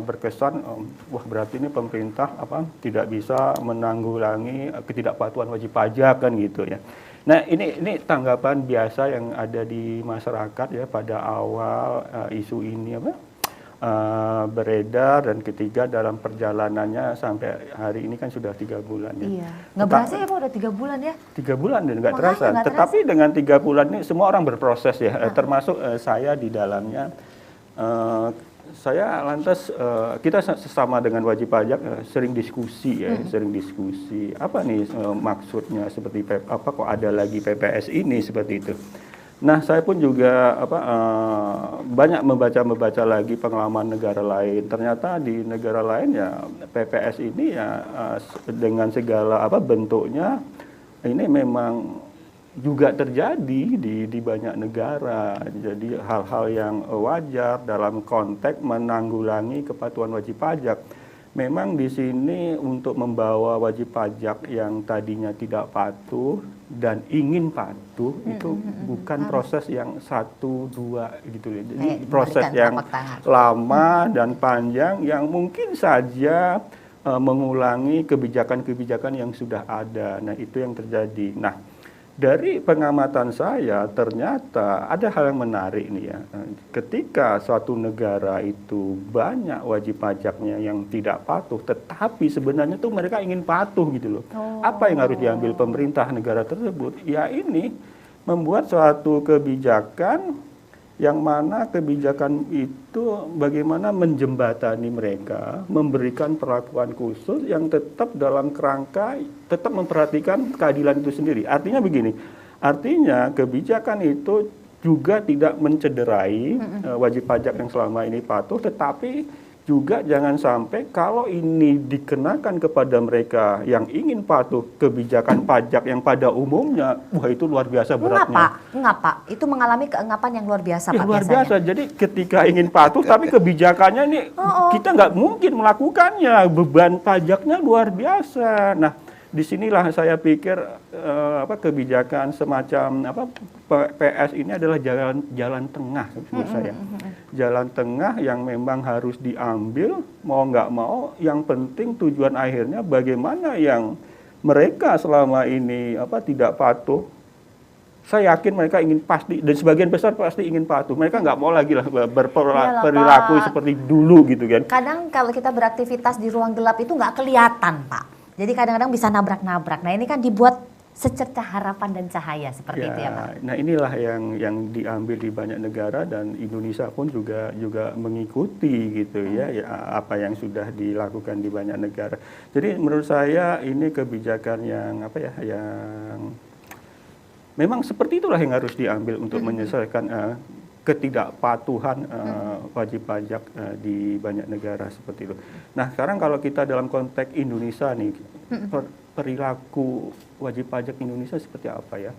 berkesan wah berarti ini pemerintah tidak bisa menanggulangi ketidakpatuhan wajib pajak kan gitu ya. Nah, ini tanggapan biasa yang ada di masyarakat ya pada awal isu ini beredar, dan ketiga dalam perjalanannya sampai hari ini kan sudah 3 bulan ya. Iya, nggak berasa ya Pak, udah 3 bulan ya? 3 bulan dan nggak terasa. Tetapi dengan 3 bulan ini semua orang berproses ya, termasuk saya di dalamnya. Saya lantas kita sesama dengan wajib pajak sering diskusi ya, sering diskusi apa nih maksudnya seperti apa kok ada lagi PPS ini seperti itu. Nah, saya pun juga banyak membaca lagi pengalaman negara lain. Ternyata di negara lain ya PPS ini ya dengan segala bentuknya ini memang juga terjadi di banyak negara. Jadi hal-hal yang wajar dalam konteks menanggulangi kepatuhan wajib pajak. Memang di sini untuk membawa wajib pajak yang tadinya tidak patuh dan ingin patuh itu bukan proses yang 1-2 gitu. Jadi proses yang lama dan panjang yang mungkin saja mengulangi kebijakan-kebijakan yang sudah ada. Nah, itu yang terjadi. Nah, dari pengamatan saya ternyata ada hal yang menarik nih ya. Ketika suatu negara itu banyak wajib pajaknya yang tidak patuh, tetapi sebenarnya tuh mereka ingin patuh gitu loh. Apa yang harus diambil pemerintah negara tersebut? Ya ini membuat suatu kebijakan yang mana kebijakan itu bagaimana menjembatani mereka, memberikan perlakuan khusus yang tetap dalam kerangka, tetap memperhatikan keadilan itu sendiri. Artinya begini, artinya kebijakan itu juga tidak mencederai wajib pajak yang selama ini patuh, tetapi juga jangan sampai kalau ini dikenakan kepada mereka yang ingin patuh kebijakan pajak yang pada umumnya, wah itu luar biasa beratnya. Ngapa? Itu mengalami keengapan yang luar biasa, Ya, Pak, luar biasanya. biasa. Jadi ketika ingin patuh tapi kebijakannya ini kita nggak mungkin melakukannya, beban pajaknya luar biasa. Nah, disinilah saya pikir kebijakan semacam PS ini adalah jalan tengah menurut saya. Jalan tengah yang memang harus diambil mau nggak mau. Yang penting tujuan akhirnya bagaimana yang mereka selama ini tidak patuh. Saya yakin mereka ingin pasti, dan sebagian besar pasti ingin patuh. Mereka nggak mau lagi lah berperilaku seperti dulu gitu kan. Kadang kalau kita beraktivitas di ruang gelap itu nggak kelihatan, Pak. Jadi kadang-kadang bisa nabrak-nabrak. Nah ini kan dibuat secercah harapan dan cahaya seperti itu ya, Pak. Nah inilah yang diambil di banyak negara dan Indonesia pun juga mengikuti gitu ya apa yang sudah dilakukan di banyak negara. Jadi menurut saya ini kebijakan yang yang memang seperti itulah yang harus diambil untuk menyelesaikan ketidakpatuhan wajib pajak di banyak negara seperti itu. Nah sekarang kalau kita dalam konteks Indonesia nih, perilaku wajib pajak Indonesia seperti apa ya?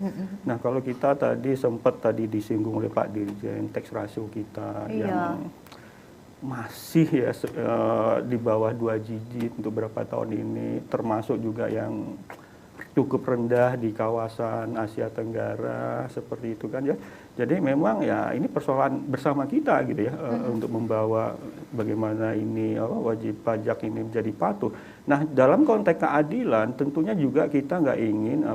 Nah kalau kita sempat disinggung oleh Pak Dirjen, tax ratio kita yang masih ya di bawah 2 digit untuk berapa tahun ini, termasuk juga yang cukup rendah di kawasan Asia Tenggara seperti itu kan ya. Jadi memang ya ini persoalan bersama kita gitu ya untuk membawa bagaimana ini wajib pajak ini menjadi patuh. Nah dalam konteks keadilan tentunya juga kita nggak ingin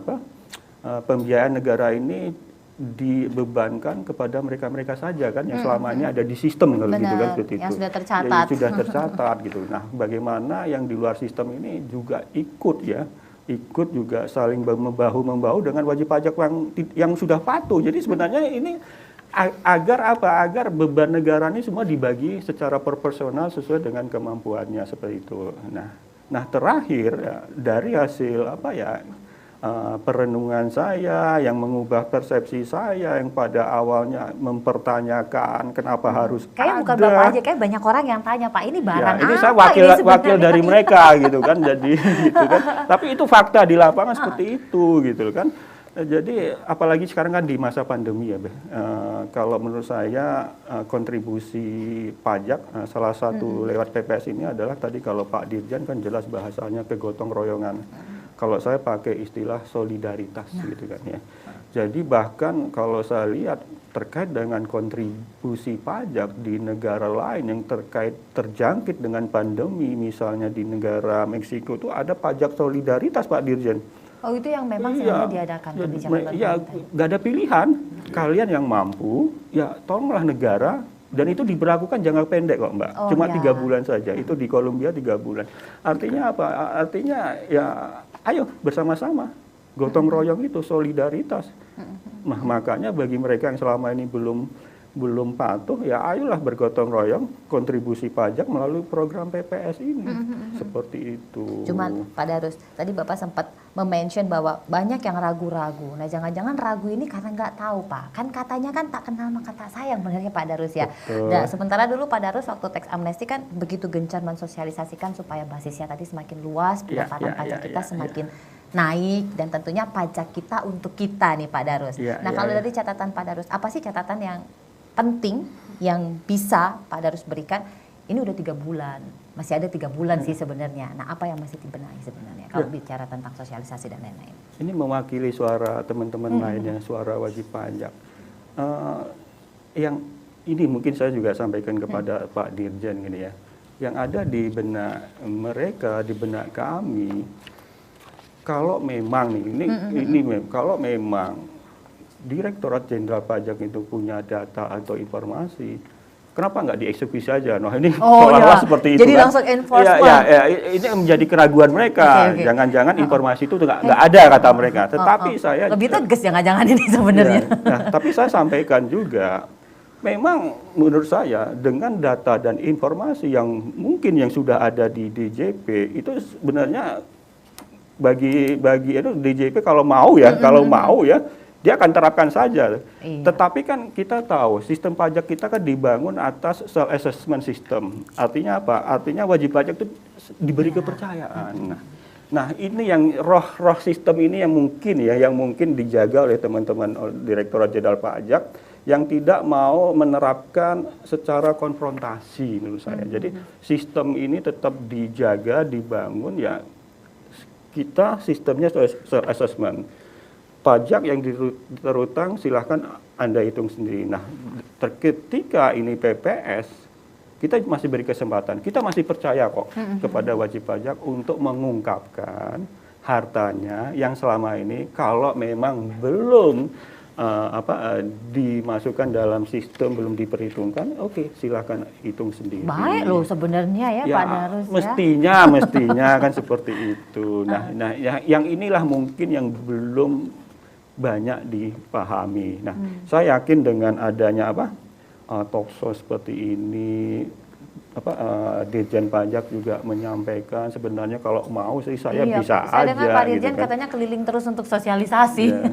pembiayaan negara ini dibebankan kepada mereka-mereka saja kan yang selama ini ada di sistem kalau gitu kan seperti itu. Yang sudah tercatat. Ya, sudah tercatat gitu. Nah bagaimana yang di luar sistem ini juga ikut juga saling membahu-membahu dengan wajib pajak yang sudah patuh. Jadi sebenarnya ini agar beban negara ini semua dibagi secara proporsional sesuai dengan kemampuannya seperti itu. Nah terakhir ya, dari hasil perenungan saya yang mengubah persepsi saya yang pada awalnya mempertanyakan kenapa harus Kayaknya bukan ada. Bapak aja, kayak banyak orang yang tanya, Pak ini barang Ini apa saya wakil dari mereka gitu kan, jadi gitu kan. Tapi itu fakta di lapangan seperti itu gitu kan. Jadi apalagi sekarang kan di masa pandemi ya, kalau menurut saya kontribusi pajak salah satu lewat PPS ini adalah tadi kalau Pak Dirjen kan jelas bahasanya kegotong royongan. Kalau saya pakai istilah solidaritas gitu kan ya. Jadi bahkan kalau saya lihat terkait dengan kontribusi pajak di negara lain yang terjangkit dengan pandemi, misalnya di negara Meksiko itu ada pajak solidaritas Pak Dirjen. Oh itu yang memang sengaja diadakan kebijakan ya nggak ada pilihan. Kalian yang mampu, ya tolonglah negara. Dan itu diberlakukan jangka pendek kok Mbak. Cuma 3 bulan saja. Itu di Kolombia 3 bulan. Artinya apa? Artinya ya ayo bersama-sama. Gotong royong itu solidaritas. Nah makanya bagi mereka yang selama ini belum patuh, ya ayolah bergotong royong kontribusi pajak melalui program PPS ini. Seperti itu. Cuman Pak Darus, tadi Bapak sempat mention bahwa banyak yang ragu-ragu. Nah jangan-jangan ragu ini karena nggak tahu Pak. Kan katanya kan tak kenal maka tak sayang benarnya Pak Darus ya. Nah sementara dulu Pak Darus waktu teks amnesti kan begitu gencar mensosialisasikan supaya basisnya tadi semakin luas, pendapatan pajak kita semakin naik dan tentunya pajak kita untuk kita nih Pak Darus. Nah kalau dari catatan Pak Darus, apa sih catatan yang penting yang bisa Pak Darus berikan? Ini udah 3 bulan, masih ada 3 bulan sih sebenarnya. Nah apa yang masih dibenahi sebenarnya kalau bicara tentang sosialisasi dan lain-lain? Ini mewakili suara teman-teman lainnya, suara wajib pajak. Yang ini mungkin saya juga sampaikan kepada Pak Dirjen gini ya. Yang ada di benak mereka, di benak kami, kalau memang kalau memang Direktorat Jenderal Pajak itu punya data atau informasi, kenapa nggak dieksekusi saja? Nah ini seolah-olah seperti itu. Jadi langsung enforcement. Ini menjadi keraguan mereka. Jangan-jangan informasi itu nggak ada kata mereka. Tetapi saya lebih tegas jangan-jangan ini sebenarnya. Tapi saya sampaikan juga, memang menurut saya dengan data dan informasi yang mungkin yang sudah ada di DJP itu sebenarnya bagi itu DJP kalau mau ya, dia akan terapkan saja. Iya. Tetapi kan kita tahu sistem pajak kita kan dibangun atas self assessment system. Artinya apa? Artinya wajib pajak itu diberi kepercayaan. Nah, ini yang roh sistem ini yang mungkin dijaga oleh teman-teman Direktorat Jenderal Pajak yang tidak mau menerapkan secara konfrontasi menurut saya. Jadi sistem ini tetap dijaga, dibangun ya. Kita sistemnya self assessment. Pajak yang terutang silahkan Anda hitung sendiri. Nah, ketika ini PPS, kita masih beri kesempatan. Kita masih percaya kok kepada wajib pajak untuk mengungkapkan hartanya yang selama ini kalau memang belum dimasukkan dalam sistem, belum diperhitungkan, oke, silahkan hitung sendiri. Baik loh sebenarnya ya Pak Darus mestinya kan seperti itu. Nah, yang inilah mungkin yang belum banyak dipahami. Nah, saya yakin dengan adanya talkshow seperti ini, Dirjen Pajak juga menyampaikan sebenarnya kalau mau sih saya bisa saya aja. dengar Pak Dirjen gitu kan. katanya keliling terus untuk sosialisasi. Ya,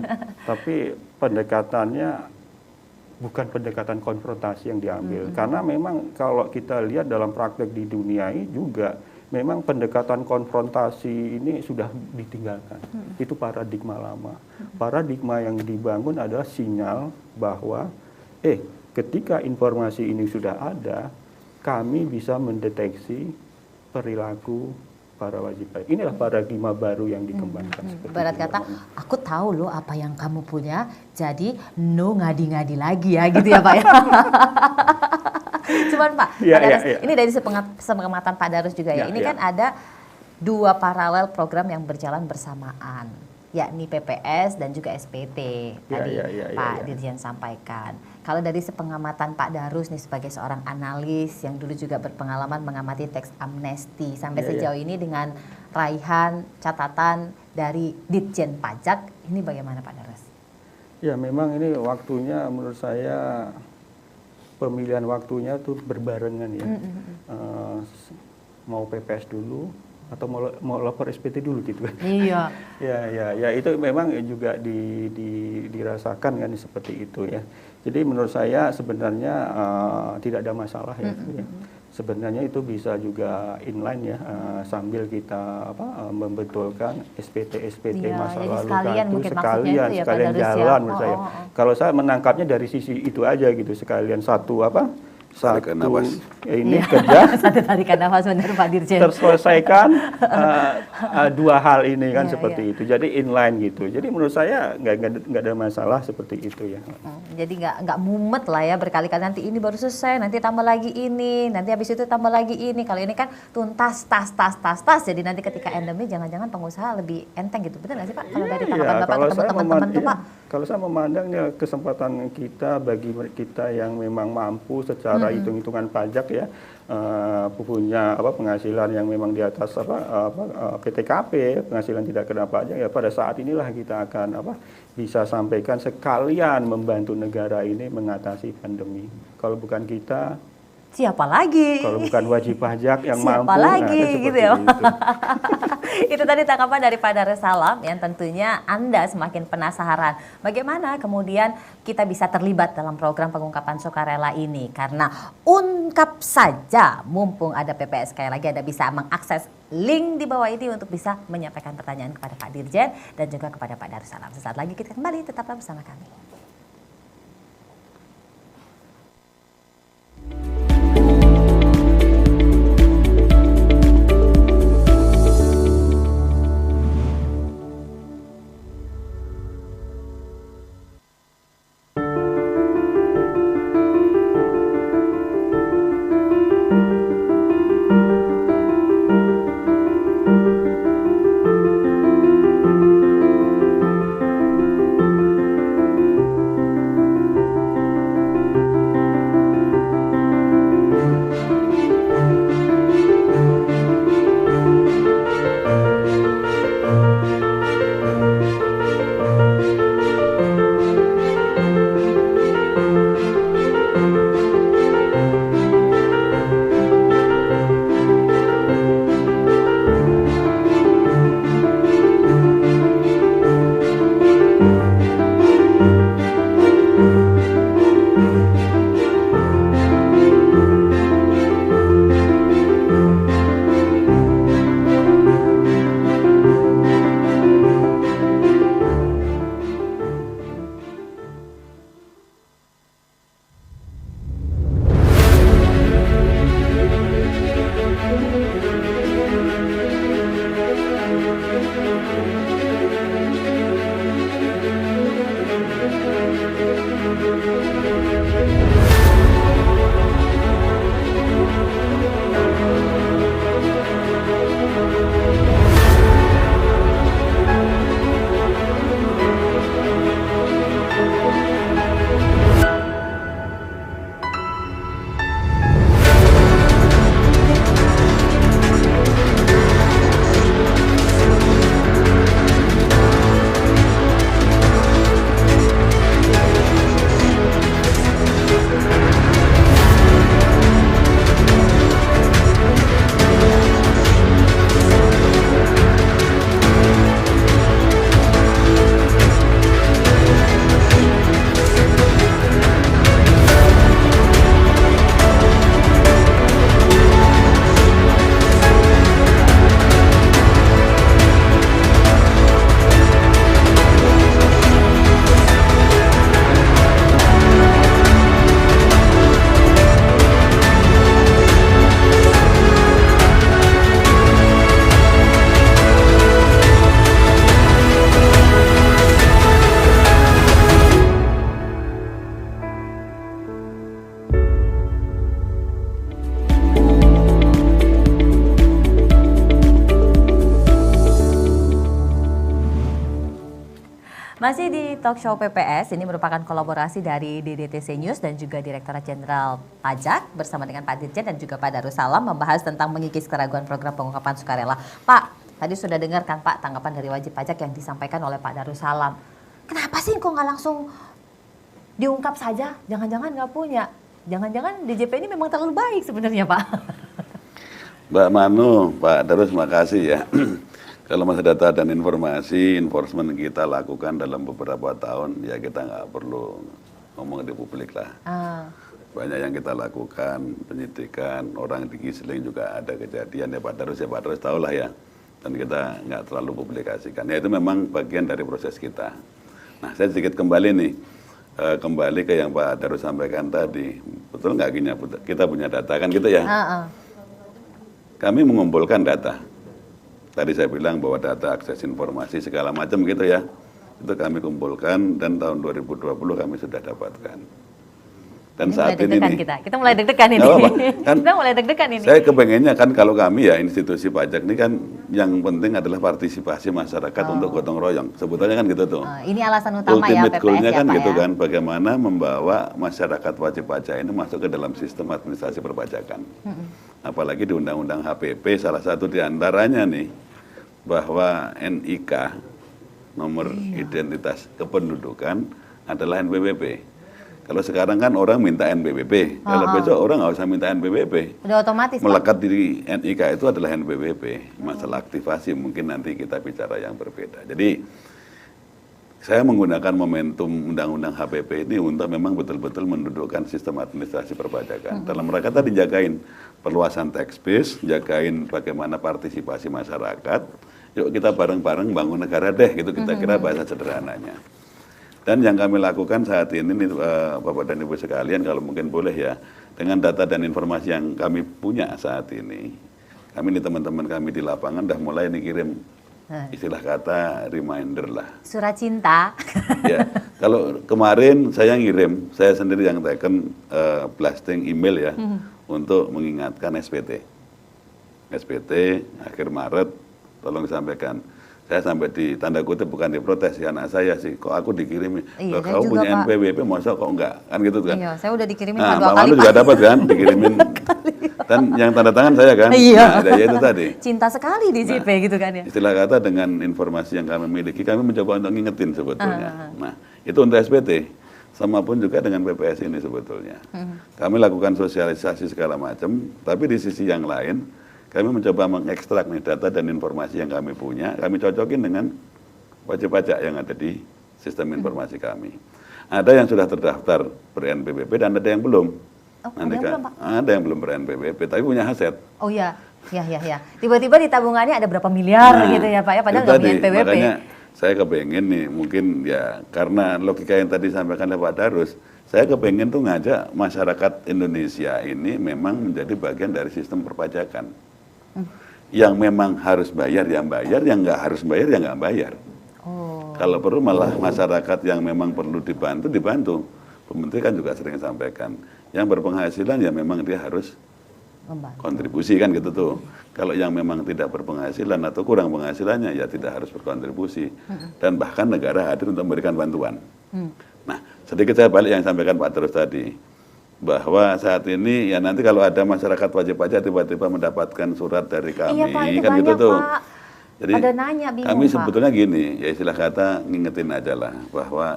tapi pendekatannya bukan pendekatan konfrontasi yang diambil, karena memang kalau kita lihat dalam praktek di dunia ini juga memang pendekatan konfrontasi ini sudah ditinggalkan. Itu paradigma lama. Paradigma yang dibangun adalah sinyal bahwa ketika informasi ini sudah ada, kami bisa mendeteksi perilaku para wajib pajak. Inilah paradigma baru yang dikembangkan. Barat kata, aku tahu loh apa yang kamu punya, jadi no ngadi-ngadi lagi ya gitu ya Pak ya. Cuman Pak, ini dari sepengamatan Pak Darus juga ya. Ini kan ada 2 paralel program yang berjalan bersamaan, yakni PPS dan juga SPT. Tadi Pak Dirjen sampaikan. Kalau dari sepengamatan Pak Darus nih sebagai seorang analis yang dulu juga berpengalaman mengamati teks amnesti sampai sejauh ini dengan raihan catatan dari Ditjen Pajak, ini bagaimana Pak Darus? Ya memang ini waktunya menurut saya pemilihan waktunya tuh berbarengan ya. Mau PPS dulu atau mau lapor SPT dulu gitu kan. Iya. ya itu memang juga dirasakan kan seperti itu ya. Jadi menurut saya sebenarnya tidak ada masalah ya. Sebenarnya itu bisa juga inline ya, sambil kita membetulkan SPT masa lalu sekalian jalan menurut saya. Kalau saya menangkapnya dari sisi itu aja gitu, sekalian satu ini kerja satu tarikan nafas benar Pak Dirjen. Terselesaikan 2 hal ini kan seperti itu. Jadi inline gitu. Jadi menurut saya nggak ada masalah seperti itu ya. Jadi nggak mumet lah ya berkali-kali, nanti ini baru selesai, nanti tambah lagi ini, nanti habis itu tambah lagi ini. Kalau ini kan tuntas tas. Jadi nanti ketika endemi jangan-jangan pengusaha lebih enteng gitu. Benar nggak sih Pak? Kalau dari tanggapan Bapak ketemu teman-teman tuh Pak. Kalau saya memandangnya kesempatan kita bagi kita yang memang mampu secara hitung-hitungan pajak ya, punya penghasilan yang memang di atas PTKP, penghasilan tidak kena pajak ya, pada saat inilah kita akan bisa sampaikan sekalian membantu negara ini mengatasi pandemi. Kalau bukan kita, siapa lagi? Kalau bukan wajib pajak yang siapa mampu, lagi gitu ya. Itu tadi tanggapan dari Pak Darus Salam yang tentunya Anda semakin penasaran bagaimana kemudian kita bisa terlibat dalam program pengungkapan sukarela ini, karena ungkap saja mumpung ada PPS. Sekali lagi Anda bisa mengakses link di bawah ini untuk bisa menyampaikan pertanyaan kepada Pak Dirjen dan juga kepada Pak Darus Salam. Sesaat lagi kita kembali, tetaplah bersama kami. Masih di Talk Show PPS, ini merupakan kolaborasi dari DDTC News dan juga Direktorat Jenderal Pajak bersama dengan Pak Dirjen dan juga Pak Darussalam membahas tentang mengikis keraguan program pengungkapan sukarela. Pak, tadi sudah dengar kan Pak tanggapan dari wajib pajak yang disampaikan oleh Pak Darussalam. Kenapa sih kok nggak langsung diungkap saja? Jangan-jangan nggak punya. Jangan-jangan DJP ini memang terlalu baik sebenarnya Pak. Mbak Manu, Pak Darus, makasih ya. Kalau masalah data dan informasi, enforcement kita lakukan dalam beberapa tahun, ya kita nggak perlu ngomong di publik lah. Banyak yang kita lakukan, penyidikan, orang digisling juga ada kejadian, ya Pak Darus tahu lah ya. Dan kita nggak terlalu publikasikan. Ya itu memang bagian dari proses kita. Nah saya sedikit kembali nih, kembali ke yang Pak Darus sampaikan tadi. Betul nggak gini, kita punya data kan gitu ya? Kami mengumpulkan data. Tadi saya bilang bahwa data akses informasi segala macam gitu ya, itu kami kumpulkan dan tahun 2020 kami sudah dapatkan. Dan ini saat ini nih, kita mulai deg-degan ini. Kan, kita mulai deg-degan ini. Saya kepengennya kan kalau kami ya institusi pajak ini kan yang penting adalah partisipasi masyarakat untuk gotong royong. Sebetulnya kan gitu tuh. Ini alasan utama Ultimate ya PPS goal-nya ya kan Pak gitu ya. kan, bagaimana membawa masyarakat wajib pajak ini masuk ke dalam sistem administrasi perpajakan. Apalagi di Undang-Undang HPP salah satu diantaranya nih bahwa NIK nomor identitas kependudukan adalah NPWP. Kalau sekarang kan orang minta NPWP, kalau besok orang nggak usah minta NPWP. Udah otomatis Melekat di NIK itu adalah NPWP. Masalah aktivasi mungkin nanti kita bicara yang berbeda. Jadi saya menggunakan momentum Undang-Undang HPP ini untuk memang betul-betul mendudukkan sistem administrasi perpajakan. Dalam rangka tadi jagain perluasan tax base, jagain bagaimana partisipasi masyarakat. Yuk kita bareng-bareng bangun negara deh, gitu kita kira bahasa sederhananya. Dan yang kami lakukan saat ini nih, Bapak dan Ibu sekalian, kalau mungkin boleh ya, dengan data dan informasi yang kami punya saat ini, kami nih teman-teman kami di lapangan udah mulai nih kirim istilah kata reminder lah. Surat cinta. Ya, kalau kemarin saya ngirim, saya sendiri yang teken blasting email ya, untuk mengingatkan SPT. SPT akhir Maret, tolong disampaikan. Saya sampai di tanda kutip bukan diprotes ya anak saya sih, kok aku dikirimi, Iya, kau juga, punya Pak. NPWP masa kok enggak, kan gitu kan. Iya, saya udah dikirimin Nah, 2 Pak kali Manu juga dapat kan, dikirimin. Dan yang tanda tangan saya kan, Iya. nah, ya itu tadi. Cinta sekali DJP gitu kan ya. Istilah kata dengan informasi yang kami miliki, kami mencoba untuk ngingetin sebetulnya. Nah, itu untuk SPT, sama pun juga dengan PPS ini sebetulnya. Kami lakukan sosialisasi segala macam, tapi di sisi yang lain, kami mencoba mengekstrak nih data dan informasi yang kami punya, kami cocokin dengan wajib pajak yang ada di sistem informasi kami. Ada yang sudah terdaftar ber-NPWP dan ada yang belum. Ada yang belum, Pak? Ada yang belum ber-NPWP, tapi punya aset. Oh iya, ya. Tiba-tiba di tabungannya ada berapa miliar gitu ya Pak ya, padahal itu nggak punya tadi, NPWP. Makanya saya kepengen nih, mungkin ya karena logika yang tadi disampaikan oleh Pak Darus, saya kepengen tuh ngajak masyarakat Indonesia ini memang menjadi bagian dari sistem perpajakan. Yang memang harus bayar, yang nggak harus bayar, yang nggak bayar. Kalau perlu malah masyarakat yang memang perlu dibantu, dibantu. Pemerintah kan juga sering sampaikan, yang berpenghasilan ya memang dia harus kontribusi kan gitu tuh. Kalau yang memang tidak berpenghasilan atau kurang penghasilannya ya tidak harus berkontribusi. Dan bahkan negara hadir untuk memberikan bantuan. Nah, sedikit saya balik yang disampaikan Pak Terus tadi, bahwa saat ini ya nanti kalau ada masyarakat wajib pajak tiba-tiba mendapatkan surat dari kami, Iya Pak, itu kan banyak, gitu tuh. Pak. Jadi Pada nanya, bingung, kami Pak. sebetulnya gini, ya istilah kata ngingetin aja lah bahwa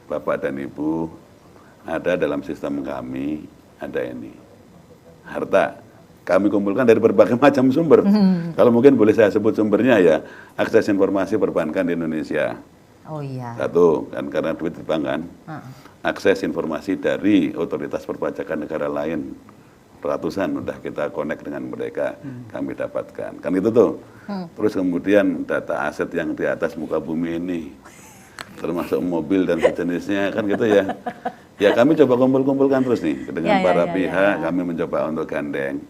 Bapak dan Ibu ada dalam sistem kami, ada ini harta kami kumpulkan dari berbagai macam sumber. Kalau mungkin boleh saya sebut sumbernya ya, akses informasi perbankan di Indonesia. Oh iya. Satu, kan karena duit di bank kan. Akses informasi dari otoritas perpajakan negara lain, ratusan udah kita connect dengan mereka, kami dapatkan. Kan gitu tuh. Terus kemudian data aset yang di atas muka bumi ini, termasuk mobil dan sejenisnya, kan gitu ya. Ya kami coba kumpul-kumpulkan terus nih dengan para pihak, kami mencoba untuk gandeng.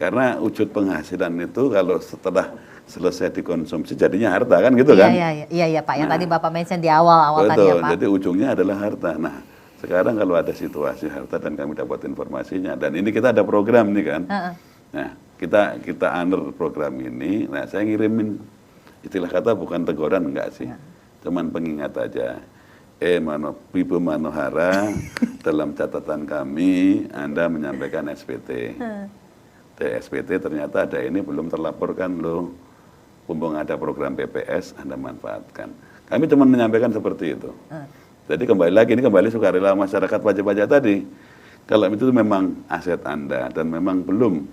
Karena wujud penghasilan itu kalau setelah selesai dikonsumsi jadinya harta kan gitu kan? Iya Pak, yang tadi Bapak mention di awal tadi ya Pak. Jadi ujungnya adalah harta. Nah, sekarang kalau ada situasi harta dan kami dapat informasinya, dan ini kita ada program nih kan. Nah, kita honor program ini. Nah, saya ngirimin istilah kata bukan teguran enggak sih. cuman pengingat aja. Ibu Manohara, dalam catatan kami, Anda menyampaikan SPT. SPT ternyata ada ini belum terlaporkan loh. Mumpung ada program PPS, Anda manfaatkan. Kami cuma menyampaikan seperti itu. Jadi kembali sukarela masyarakat wajib pajak tadi. Kalau itu memang aset Anda dan memang belum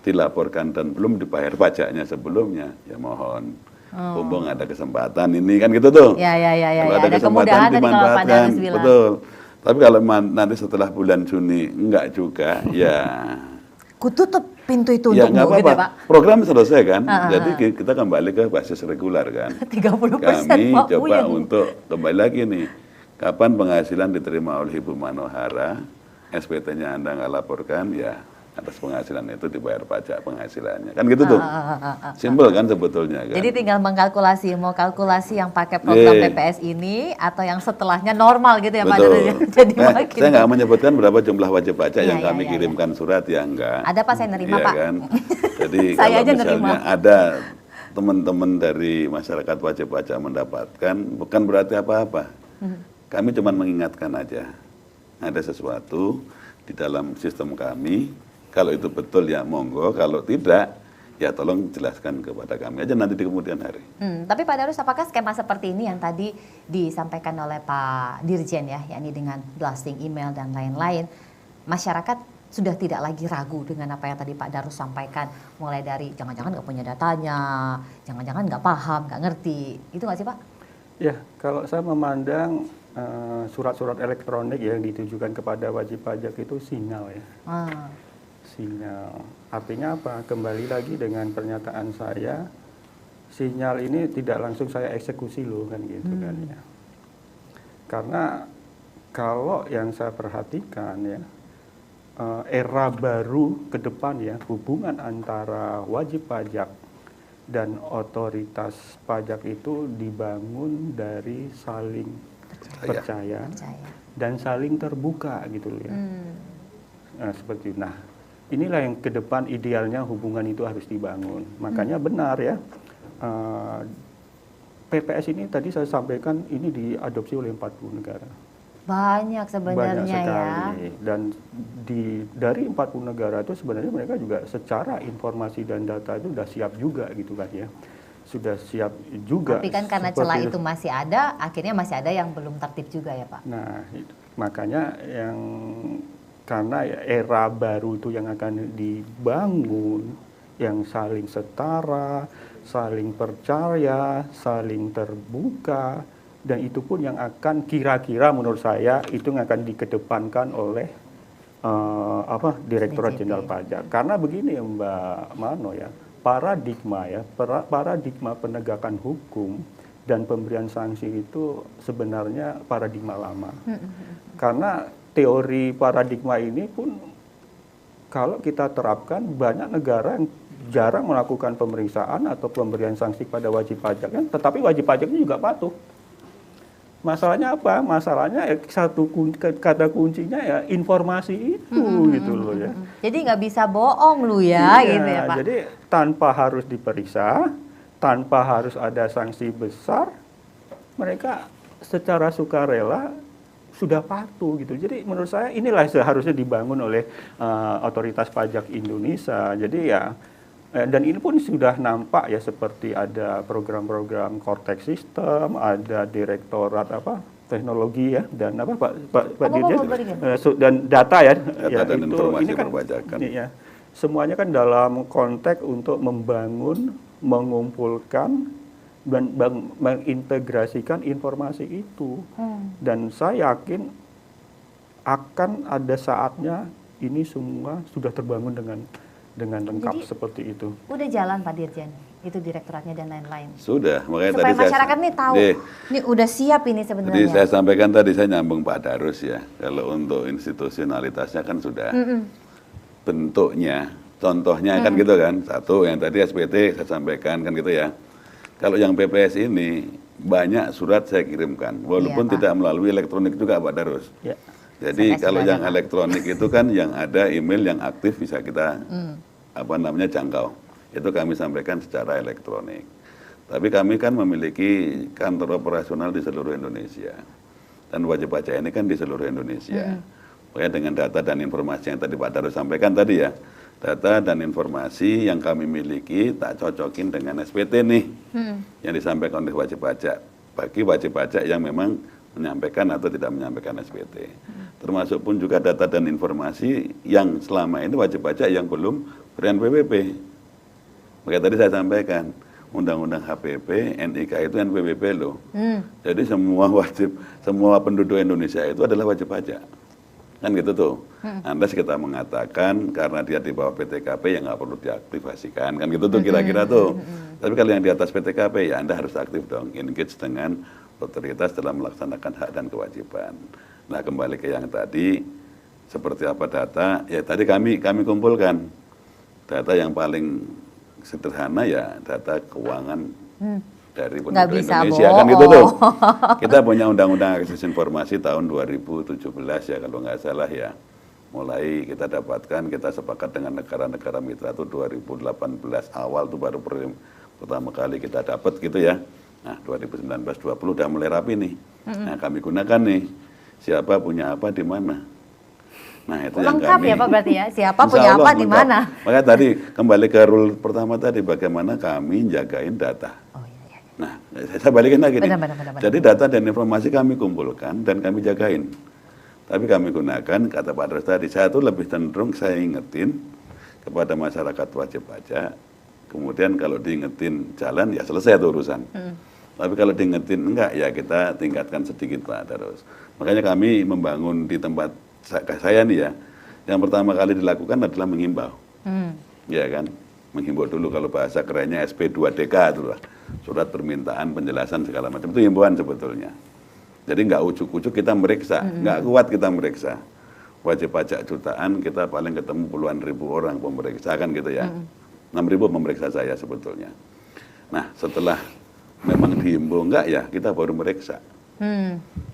dilaporkan dan belum dibayar pajaknya sebelumnya, ya mohon. Mumpung ada kesempatan ini kan gitu tuh. Ya. Kalau Ada kemudahan tadi kalau Pak Darus bilang. Betul. Tapi kalau nanti setelah bulan Juni enggak juga, ya Kututup pintu itu ya untuk nggak gitu apa-apa. ya Pak. Program selesai kan, jadi kita kembali ke basis reguler kan. 30% Kami Pak coba Uyan. untuk kembali lagi nih, kapan penghasilan diterima oleh Ibu Manohara, SPT-nya Anda nggak laporkan, ya atas penghasilan itu dibayar pajak penghasilannya. Kan gitu tuh. Simpel kan sebetulnya kan. Jadi tinggal mengkalkulasi, mau kalkulasi yang pakai program PPS ini atau yang setelahnya normal gitu ya Pak Betul. Darus. Jadi makin. Saya nggak menyebutkan berapa jumlah wajib pajak yang Iya, kami iya, kirimkan surat, ya enggak. Ada Pak, saya nerima Iya Pak. kan? Jadi Saya kalau aja misalnya nerima. ada teman-teman dari masyarakat wajib pajak mendapatkan, bukan berarti apa-apa. Kami cuma mengingatkan aja, ada sesuatu di dalam sistem kami. Kalau itu betul ya monggo, kalau tidak ya tolong jelaskan kepada kami aja nanti di kemudian hari. Tapi Pak Darus, apakah skema seperti ini yang tadi disampaikan oleh Pak Dirjen ya, yakni dengan blasting email dan lain-lain, masyarakat sudah tidak lagi ragu dengan apa yang tadi Pak Darus sampaikan, mulai dari jangan-jangan nggak punya datanya, jangan-jangan nggak paham, nggak ngerti, itu nggak sih Pak? Ya, kalau saya memandang surat-surat elektronik yang ditujukan kepada wajib pajak itu sinyal ya. Sinyal. Artinya apa? Kembali lagi dengan pernyataan saya, sinyal ini tidak langsung saya eksekusi loh kan gitu kan ya. Karena kalau yang saya perhatikan ya, era baru ke depan ya, hubungan antara wajib pajak dan otoritas pajak itu dibangun dari saling percaya dan saling terbuka gitu loh ya. Nah, seperti itu. Nah, inilah yang ke depan idealnya hubungan itu harus dibangun. Makanya benar ya, PPS ini tadi saya sampaikan ini diadopsi oleh 40 negara. Banyak sebenarnya Banyak sekali. ya. Dan dari 40 negara itu sebenarnya mereka juga secara informasi dan data itu sudah siap juga gitu kan ya. Sudah siap juga. Tapi kan karena celah itu masih ada, akhirnya masih ada yang belum tertib juga ya Pak. Nah, makanya karena era baru itu yang akan dibangun, yang saling setara, saling percaya, saling terbuka, dan itu pun yang akan kira-kira menurut saya itu yang akan dikedepankan oleh Direktorat Jenderal Pajak. Karena begini Mbak Mano ya, paradigma penegakan hukum dan pemberian sanksi itu sebenarnya paradigma lama. Karena teori paradigma ini pun kalau kita terapkan, banyak negara yang jarang melakukan pemeriksaan atau pemberian sanksi pada wajib pajak kan, tetapi wajib pajaknya juga patuh. Masalahnya apa? Masalahnya kata kuncinya ya informasi itu gitu loh ya. Jadi nggak bisa bohong lu ya, Iya, gitu ya Pak. Jadi tanpa harus diperiksa, tanpa harus ada sanksi besar, mereka secara sukarela sudah patuh gitu. Jadi menurut saya inilah seharusnya dibangun oleh otoritas pajak Indonesia. Jadi ya, dan ini pun sudah nampak ya, seperti ada program-program Cortex System, ada direktorat teknologi ya, dan Pak Dirjen, dan data ya, Data dan itu informasi ini kan perpajakan. ya, semuanya kan dalam konteks untuk membangun, mengumpulkan dan mengintegrasikan informasi itu. Dan saya yakin akan ada saatnya ini semua sudah terbangun dengan lengkap. Jadi, seperti itu. Udah jalan Pak Dirjen, itu direktoratnya dan lain-lain. Sudah, makanya Supaya tadi masyarakat nih tahu, ini udah siap ini sebenarnya. Jadi saya sampaikan tadi, saya nyambung Pak Darus ya. Kalau untuk institusionalitasnya kan sudah bentuknya, contohnya kan gitu kan. Satu, yang tadi SPT saya sampaikan kan gitu ya. Kalau yang PPS ini banyak surat saya kirimkan, walaupun tidak melalui elektronik juga Pak Darus. Ya. Jadi kalau yang elektronik itu kan yang ada email yang aktif bisa kita jangkau. Itu kami sampaikan secara elektronik. Tapi kami kan memiliki kantor operasional di seluruh Indonesia. Dan wajib pajak ini kan di seluruh Indonesia. Pokoknya dengan data dan informasi yang tadi Pak Darus sampaikan tadi ya. Data dan informasi yang kami miliki tak cocokin dengan SPT nih. Yang disampaikan oleh wajib pajak. Bagi wajib pajak yang memang menyampaikan atau tidak menyampaikan SPT. Termasuk pun juga data dan informasi yang selama ini wajib pajak yang belum berikan PPP. Makanya tadi saya sampaikan, Undang-Undang HPP, NIK itu NPWP loh. Jadi semua penduduk Indonesia itu adalah wajib pajak. Kan gitu tuh. Lantas kita mengatakan karena dia di bawah PTKP ya nggak perlu diaktifasikan. Kan gitu tuh kira-kira tuh. Tapi kalau yang di atas PTKP ya Anda harus aktif dong. Engage dengan otoritas dalam melaksanakan hak dan kewajiban. Nah kembali ke yang tadi, seperti apa data, ya tadi kami kumpulkan. Data yang paling sederhana ya data keuangan dari penduduk Indonesia kan gitu tuh. Kita punya Undang-Undang Akses Informasi tahun 2017 ya kalau nggak salah ya. Mulai kita dapatkan, kita sepakat dengan negara-negara mitra itu 2018 awal tuh baru pertama kali kita dapat gitu ya. Nah 2019-20 udah mulai rapi nih. Nah kami gunakan nih siapa punya apa di mana. Nah, itu yang lengkap kami, ya Pak berarti ya, siapa punya apa di mana. Makanya tadi kembali ke rule pertama tadi, bagaimana kami jagain data. Nah, saya balikin lagi nih. Jadi data dan informasi kami kumpulkan dan kami jagain. Tapi kami gunakan, kata Pak Dres tadi, saya tuh lebih cenderung saya ingetin kepada masyarakat wajib pajak. Kemudian kalau diingetin jalan, ya selesai itu urusan. Tapi kalau diingetin enggak, ya kita tingkatkan sedikit Pak Dres. Makanya kami membangun di tempat saya nih ya, yang pertama kali dilakukan adalah menghimbau, ya kan, menghimbau dulu kalau bahasa kerennya SP2DK itu lah, surat permintaan penjelasan segala macam itu himbauan sebetulnya. Jadi nggak ujuk-ujuk kita meriksa, nggak kuat kita meriksa. Wajib pajak jutaan kita paling ketemu puluhan ribu orang pemeriksa kan gitu ya, 6.000 memeriksa saya sebetulnya. Nah setelah memang dihimbau enggak ya kita baru meriksa,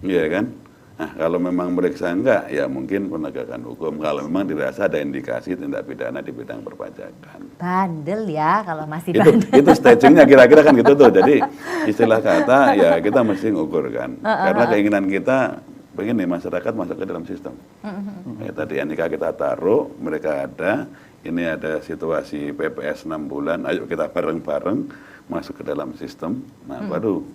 iya kan. Nah, kalau memang meriksa enggak, ya mungkin penegakan hukum. Kalau memang dirasa ada indikasi tindak pidana di bidang perpajakan. Bandel ya, kalau masih bandel. Itu stagingnya kira-kira kan gitu tuh. Jadi istilah kata ya kita mesti ngukur kan. Karena keinginan kita pengen nih masyarakat masuk ke dalam sistem. Ya, tadi NIK kita taruh, mereka ada. Ini ada situasi PPS 6 bulan, ayo kita bareng-bareng masuk ke dalam sistem. Nah, baru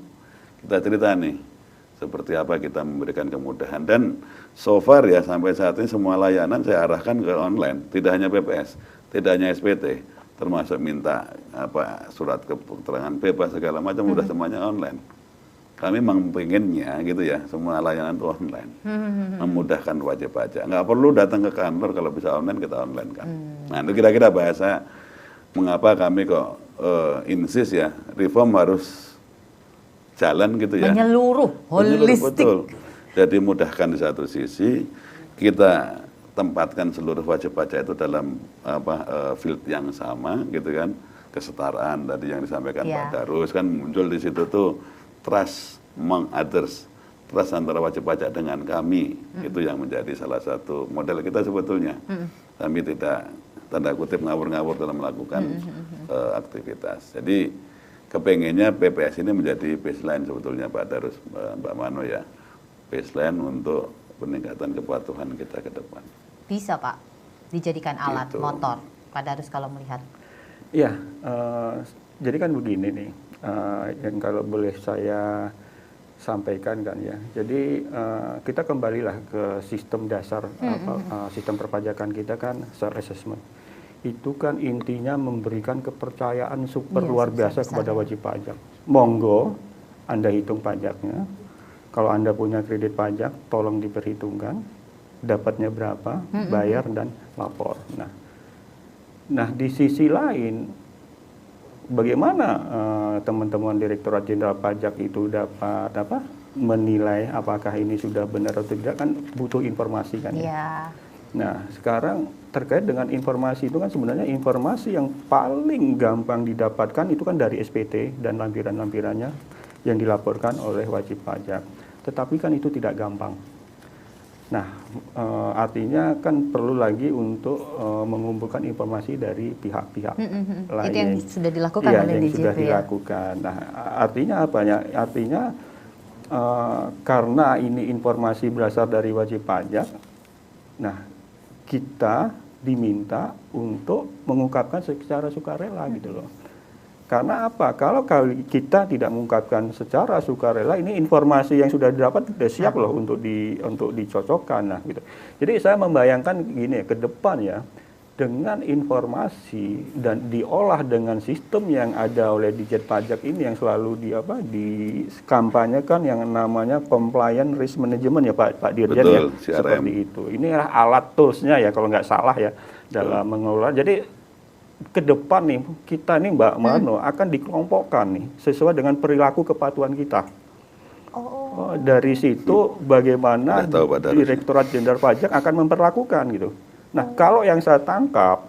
kita cerita nih. Seperti apa kita memberikan kemudahan dan so far ya sampai saat ini semua layanan saya arahkan ke online, tidak hanya PPS, tidak hanya SPT, termasuk minta apa surat keterangan bebas segala macam udah semuanya online. Kami memang pengennya gitu ya semua layanan itu online, memudahkan wajib pajak, nggak perlu datang ke kantor, kalau bisa online kita online kan. Nah itu kira-kira bahasa mengapa kami kok insist ya reform harus jalan gitu ya. Menyeluruh, holistik. Betul. Jadi mudahkan di satu sisi, kita tempatkan seluruh wajib pajak itu dalam field yang sama gitu kan. Kesetaraan tadi yang disampaikan Pak Darus kan muncul di situ tuh trust among others. Trust antara wajib pajak dengan kami itu yang menjadi salah satu model kita sebetulnya. Kami tidak tanda kutip ngawur-ngawur dalam melakukan aktivitas. Jadi kepengennya PPS ini menjadi baseline sebetulnya Pak Darus, Mbak Mano ya, baseline untuk peningkatan kepatuhan kita ke depan. Bisa Pak, dijadikan alat Gitu. motor Pak Darus kalau melihat. Iya, jadi kan begini nih, yang kalau boleh saya sampaikan kan ya. Jadi kita kembalilah ke sistem dasar sistem perpajakan kita kan self assessment. Itu kan intinya memberikan kepercayaan super luar biasa kepada wajib pajak. Monggo Anda hitung pajaknya. Kalau Anda punya kredit pajak, tolong diperhitungkan dapatnya berapa, bayar dan lapor. Nah di sisi lain, bagaimana teman-teman Direktorat Jenderal Pajak itu dapat menilai apakah ini sudah benar atau tidak, kan butuh informasi kan ya. Nah sekarang terkait dengan informasi itu kan sebenarnya informasi yang paling gampang didapatkan itu kan dari SPT dan lampiran-lampirannya yang dilaporkan oleh wajib pajak. Tetapi kan itu tidak gampang. Nah, artinya kan perlu lagi untuk mengumpulkan informasi dari pihak-pihak lain. Itu yang sudah dilakukan Iya, oleh yang DJP sudah ya. dilakukan. Nah, artinya apa ya? Artinya karena ini informasi berasal dari wajib pajak, nah kita diminta untuk mengungkapkan secara sukarela gitu loh. Karena apa? Kalau kita tidak mengungkapkan secara sukarela, ini informasi yang sudah didapat sudah siap loh untuk dicocokkan, nah gitu. Jadi saya membayangkan gini ya, ke depan ya, dengan informasi dan diolah dengan sistem yang ada oleh Ditjen Pajak ini yang selalu dikampanyekan yang namanya compliance risk management ya Pak Dirjen. Betul, ya, CRM. seperti itu. Ini alat toolsnya ya kalau nggak salah ya dalam mengelola. Jadi ke depan nih kita nih Mbak Mano akan dikelompokkan nih sesuai dengan perilaku kepatuhan kita. Dari situ bagaimana Nggak tahu, Pak Darus. Direktorat Jenderal Pajak akan memperlakukan gitu. Nah, kalau yang saya tangkap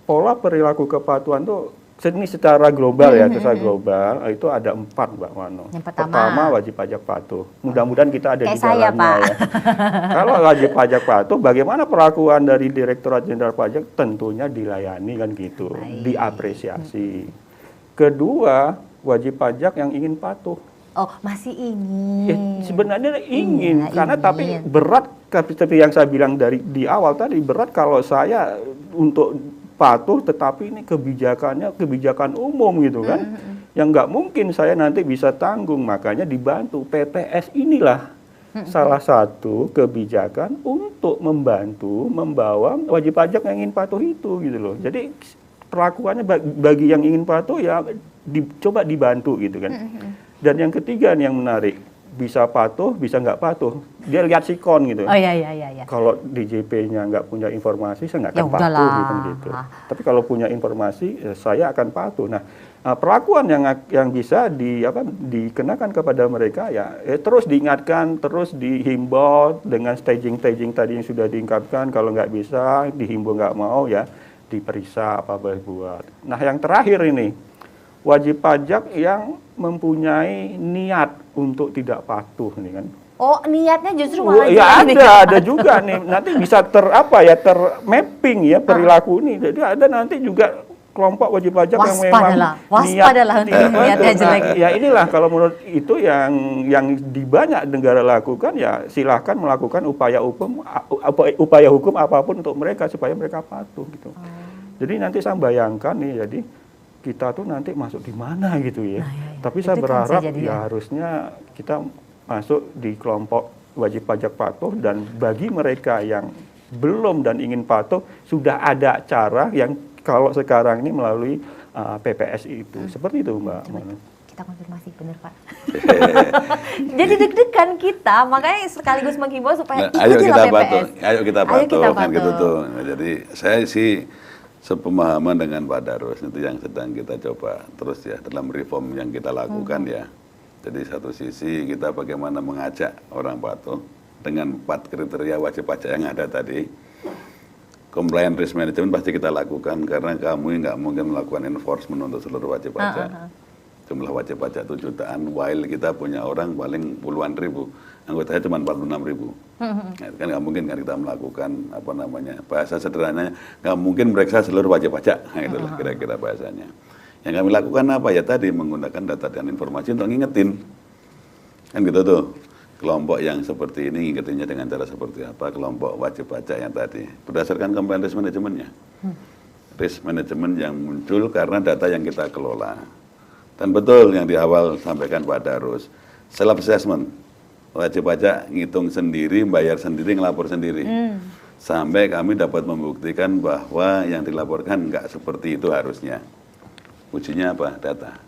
pola perilaku kepatuhan tuh ini secara global ya, secara global itu ada 4 Mbak Mano. Yang pertama, wajib pajak patuh. Mudah-mudahan kita ada kayak di saya, dalamnya Pak. ya. Kalau wajib pajak patuh, bagaimana perlakuan dari Direktorat Jenderal Pajak? Tentunya dilayani kan gitu, diapresiasi. Kedua, wajib pajak yang ingin patuh. Oh, masih ingin. Sebenarnya ingin, Iya, karena ingin. tapi berat seperti yang saya bilang di awal tadi, berat kalau saya untuk patuh tetapi ini kebijakan umum gitu kan, yang nggak mungkin saya nanti bisa tanggung, makanya dibantu PPS inilah salah satu kebijakan untuk membantu membawa wajib pajak yang ingin patuh itu gitu loh. Jadi perlakuannya bagi yang ingin patuh ya coba dibantu gitu kan. Dan yang ketiga nih yang menarik, bisa patuh, bisa nggak patuh. Dia lihat sikon gitu. Oh iya. Kalau DJP-nya nggak punya informasi, saya nggak Ya akan patuh udahlah. gitu. Tapi kalau punya informasi, saya akan patuh. Nah, perlakuan yang bisa dikenakan kepada mereka ya terus diingatkan, terus dihimbau dengan staging tadi yang sudah diungkapkan. Kalau nggak bisa, dihimbau nggak mau ya diperiksa apa boleh buat. Nah, yang terakhir ini wajib pajak yang mempunyai niat untuk tidak patuh nih kan. Oh, niatnya justru malah Ya jelek nih. ada juga nih. Nanti bisa termapping ya perilaku ini. Jadi ada nanti juga kelompok wajib pajak yang memang Waspadalah untuk niatnya jelek. Ya inilah kalau menurut itu yang di banyak negara lakukan ya silahkan melakukan upaya hukum apapun untuk mereka supaya mereka patuh gitu. Jadi nanti saya bayangkan nih jadi kita tuh nanti masuk di mana gitu ya. Tapi saya berharap ya harusnya kita masuk di kelompok wajib pajak patuh, dan bagi mereka yang belum dan ingin patuh sudah ada cara yang kalau sekarang ini melalui PPS itu. Seperti itu Mbak Mano. Kita konfirmasi benar Pak. Jadi deg-degan kita, makanya sekaligus menghimbau supaya ikutilah PPS. Ayo kita patuh kan gitu tuh. Nah, jadi saya sih sepemahaman dengan Pak Darus itu yang sedang kita coba terus ya dalam reform yang kita lakukan ya. Jadi satu sisi kita bagaimana mengajak orang patuh dengan 4 kriteria wajib pajak yang ada tadi. Compliance risk management pasti kita lakukan karena kami nggak mungkin melakukan enforcement untuk seluruh wajib pajak. Jumlah wajib pajak 7 jutaan, while kita punya orang paling puluhan ribu, anggotanya cuma 46.000. Nah, kan nggak mungkin kan kita melakukan bahasa sederhananya nggak mungkin mereka seluruh wajib pajak, nah, itulah kira-kira bahasanya. Yang kami lakukan apa ya tadi menggunakan data dan informasi untuk ngingetin, kan gitu tuh. Kelompok yang seperti ini ngingetinnya dengan cara seperti apa, kelompok wajib pajak yang tadi berdasarkan compliance risk managementnya, risk management yang muncul karena data yang kita kelola. Dan betul yang di awal sampaikan Pak Darus, self assessment, wajib pajak ngitung sendiri, bayar sendiri, ngelapor sendiri. Sampai kami dapat membuktikan bahwa yang dilaporkan nggak seperti itu harusnya. Ujinya apa? Data.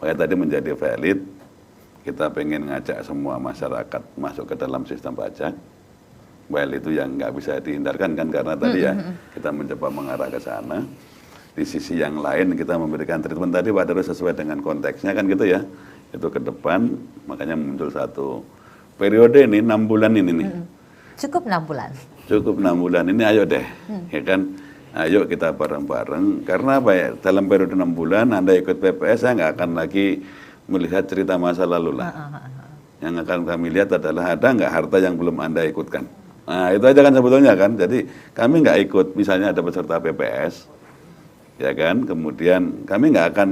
Makanya tadi menjadi valid, kita pengen ngajak semua masyarakat masuk ke dalam sistem pajak. Well itu yang nggak bisa dihindarkan kan karena tadi ya kita mencoba mengarah ke sana. Di sisi yang lain kita memberikan treatment tadi Pak Darus sesuai dengan konteksnya kan gitu ya. Itu ke depan makanya muncul satu periode ini 6 bulan ini nih. Cukup 6 bulan. Cukup 6 bulan ini ayo deh. Ya kan? Ayo kita bareng-bareng karena apa ya dalam periode 6 bulan Anda ikut PPS saya nggak akan lagi melihat cerita masa lalu lah. Yang akan kami lihat adalah ada nggak harta yang belum Anda ikutkan. Nah, itu aja kan sebetulnya kan. Jadi kami nggak ikut, misalnya ada peserta PPS, ya kan. Kemudian kami nggak akan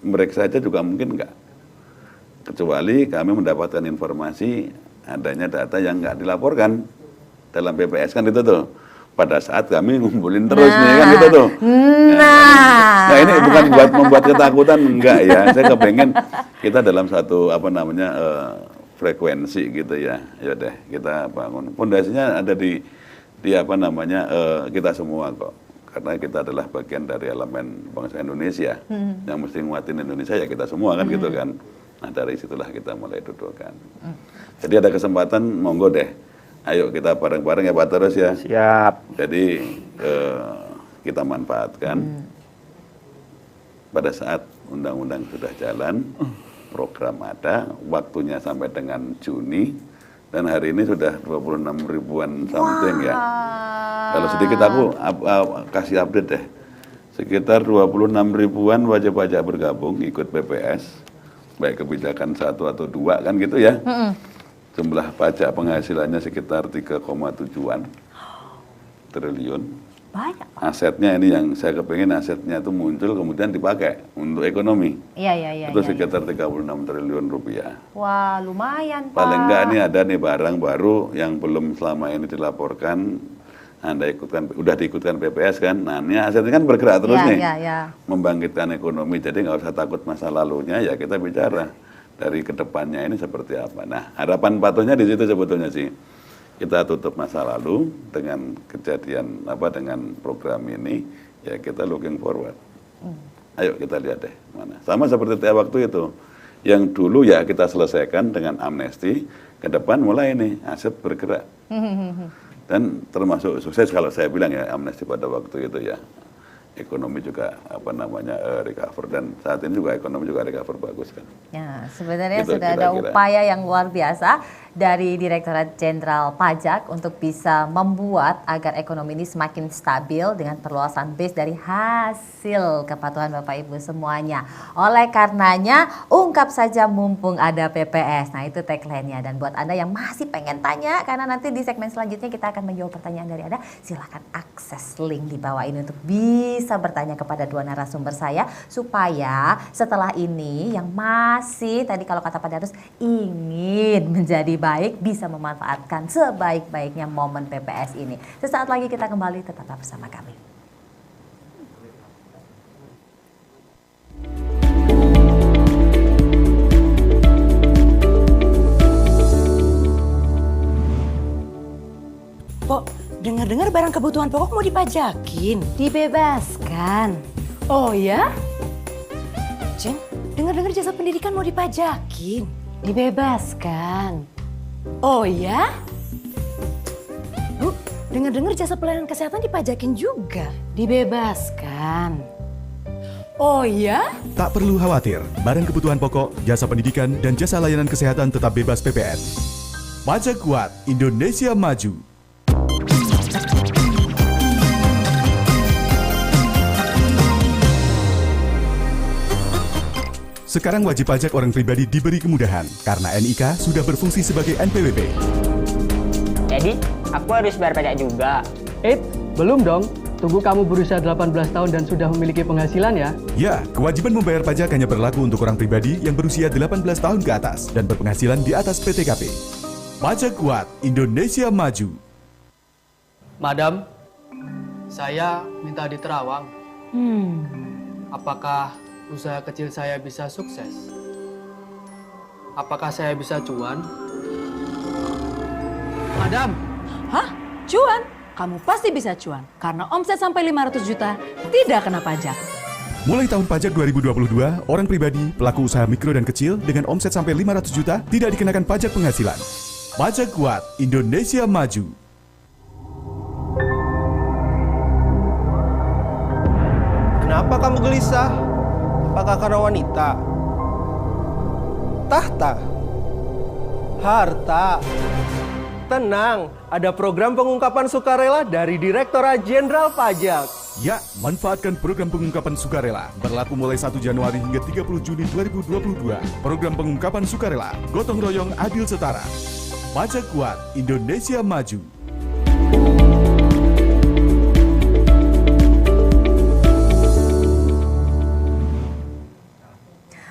meriksa aja juga mungkin nggak. Kecuali kami mendapatkan informasi adanya data yang nggak dilaporkan dalam PPS kan itu tuh. Pada saat kami ngumpulin terus nih kan gitu tuh. Nah ini bukan membuat ketakutan, enggak ya. Saya kepengen kita dalam satu frekuensi gitu ya. Ya deh kita bangun. Pondasinya ada di kita semua kok. Karena kita adalah bagian dari elemen bangsa Indonesia. Yang mesti nguatin Indonesia ya kita semua kan gitu kan. Nah dari situlah kita mulai dudukkan. Jadi ada kesempatan monggo deh. Ayo kita bareng-bareng ya Pak Terus ya. Siap. Jadi kita manfaatkan pada saat undang-undang sudah jalan, program ada, waktunya sampai dengan Juni, dan hari ini sudah 26 ribuan something ya. Kalau sedikit aku kasih update deh. Sekitar 26 ribuan wajib pajak bergabung ikut PPS, baik kebijakan 1 atau 2 kan gitu ya. Jumlah pajak penghasilannya sekitar 3,7-an triliun. Banyak. Asetnya ini yang saya kepengen asetnya itu muncul kemudian dipakai untuk ekonomi. Iya. Itu sekitar 36 triliun rupiah. Wah, lumayan Pak. Paling enggak ini ada nih barang baru yang belum selama ini dilaporkan. Anda udah diikutkan PPS kan. Nah ini asetnya kan bergerak terus nih. Membangkitkan ekonomi. Jadi nggak usah takut masa lalunya, ya kita bicara dari kedepannya ini seperti apa. Nah harapan patuhnya di situ sebetulnya sih. Kita tutup masa lalu dengan kejadian dengan program ini, ya kita looking forward. Ayo kita lihat deh mana. Sama seperti tiap waktu itu. Yang dulu ya kita selesaikan dengan amnesti, ke depan mulai ini aset bergerak. Dan termasuk sukses kalau saya bilang ya amnesti pada waktu itu ya. Ekonomi juga recover, dan saat ini juga ekonomi juga recover bagus kan. Ya, sebenarnya gitu, sudah ada upaya yang luar biasa dari Direktorat Jenderal Pajak untuk bisa membuat agar ekonomi ini semakin stabil dengan perluasan base dari hasil kepatuhan Bapak Ibu semuanya. Oleh karenanya, ungkap saja mumpung ada PPS. Nah, itu tagline-nya. Dan buat Anda yang masih pengen tanya, karena nanti di segmen selanjutnya kita akan menjawab pertanyaan dari Anda, silakan akses link di bawah ini untuk bisa bertanya kepada dua narasumber saya, supaya setelah ini yang masih tadi kalau kata Pak Darus ingin menjadi baik bisa memanfaatkan sebaik-baiknya momen PPS ini. Sesaat lagi kita kembali, tetaplah bersama kami. Pok, dengar-dengar barang kebutuhan pokok mau dipajakin. Dibebaskan. Oh ya? Ceng, dengar-dengar jasa pendidikan mau dipajakin. Dibebaskan. Oh ya? Bu, dengar-dengar jasa pelayanan kesehatan dipajakin juga. Dibebaskan. Oh ya? Tak perlu khawatir, barang kebutuhan pokok, jasa pendidikan, dan jasa layanan kesehatan tetap bebas PPN. Pajak kuat, Indonesia maju. Sekarang wajib pajak orang pribadi diberi kemudahan karena NIK sudah berfungsi sebagai NPWP. Jadi, aku harus bayar pajak juga. Belum dong. Tunggu kamu berusia 18 tahun dan sudah memiliki penghasilan ya. Ya, kewajiban membayar pajak hanya berlaku untuk orang pribadi yang berusia 18 tahun ke atas dan berpenghasilan di atas PTKP. Pajak kuat, Indonesia maju. Madam, saya minta di Terawang. Apakah usaha kecil saya bisa sukses? Apakah saya bisa cuan? Madam! Hah? Cuan? Kamu pasti bisa cuan karena omset sampai 500 juta tidak kena pajak. Mulai tahun pajak 2022, orang pribadi, pelaku usaha mikro dan kecil dengan omset sampai 500 juta tidak dikenakan pajak penghasilan. Pajak kuat, Indonesia maju. Kenapa kamu gelisah? Apakah karena wanita? Tahta? Harta? Tenang, ada program pengungkapan sukarela dari Direktorat Jenderal Pajak. Ya, manfaatkan program pengungkapan sukarela. Berlaku mulai 1 Januari hingga 30 Juni 2022. Program pengungkapan sukarela, gotong royong adil setara. Pajak kuat, Indonesia maju.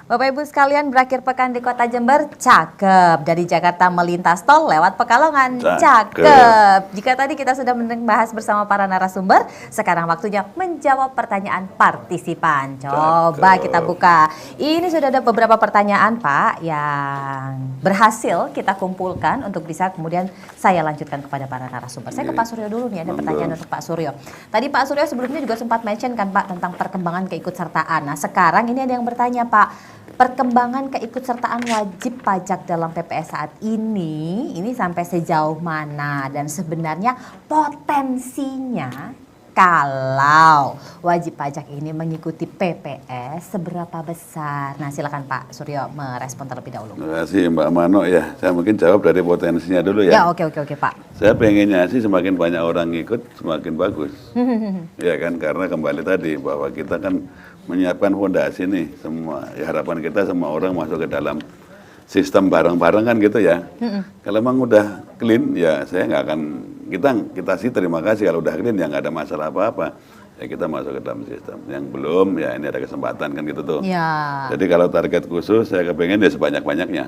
Bapak Ibu sekalian, berakhir pekan di Kota Jember, cakep. Dari Jakarta melintas tol lewat Pekalongan, cakep. Jika tadi kita sudah membahas bersama para narasumber, sekarang waktunya menjawab pertanyaan partisipan. Coba kita buka. Ini sudah ada beberapa pertanyaan Pak yang berhasil kita kumpulkan untuk bisa kemudian saya lanjutkan kepada para narasumber. Saya ke Pak Suryo dulu nih, ada pertanyaan untuk Pak Suryo. Tadi Pak Suryo sebelumnya juga sempat mention kan Pak tentang perkembangan keikutsertaan. Nah sekarang ini ada yang bertanya Pak, perkembangan keikutsertaan wajib pajak dalam PPS saat ini sampai sejauh mana dan sebenarnya potensinya kalau wajib pajak ini mengikuti PPS seberapa besar? Nah silakan Pak Suryo merespon terlebih dahulu. Terima kasih Mbak Mano ya. Saya mungkin jawab dari potensinya dulu ya. Ya oke Pak. Saya pengennya sih semakin banyak orang ikut semakin bagus. Ya kan, karena kembali tadi bahwa kita kan menyiapkan fondasi nih semua. Ya, harapan kita semua orang masuk ke dalam sistem bareng-bareng kan gitu ya. Kalau memang udah clean ya saya nggak akan, kita sih terima kasih kalau udah clean ya nggak ada masalah apa-apa. Ya kita masuk ke dalam sistem. Yang belum ya ini ada kesempatan kan gitu tuh. Ya. Jadi kalau target khusus saya kepengen ya sebanyak-banyaknya.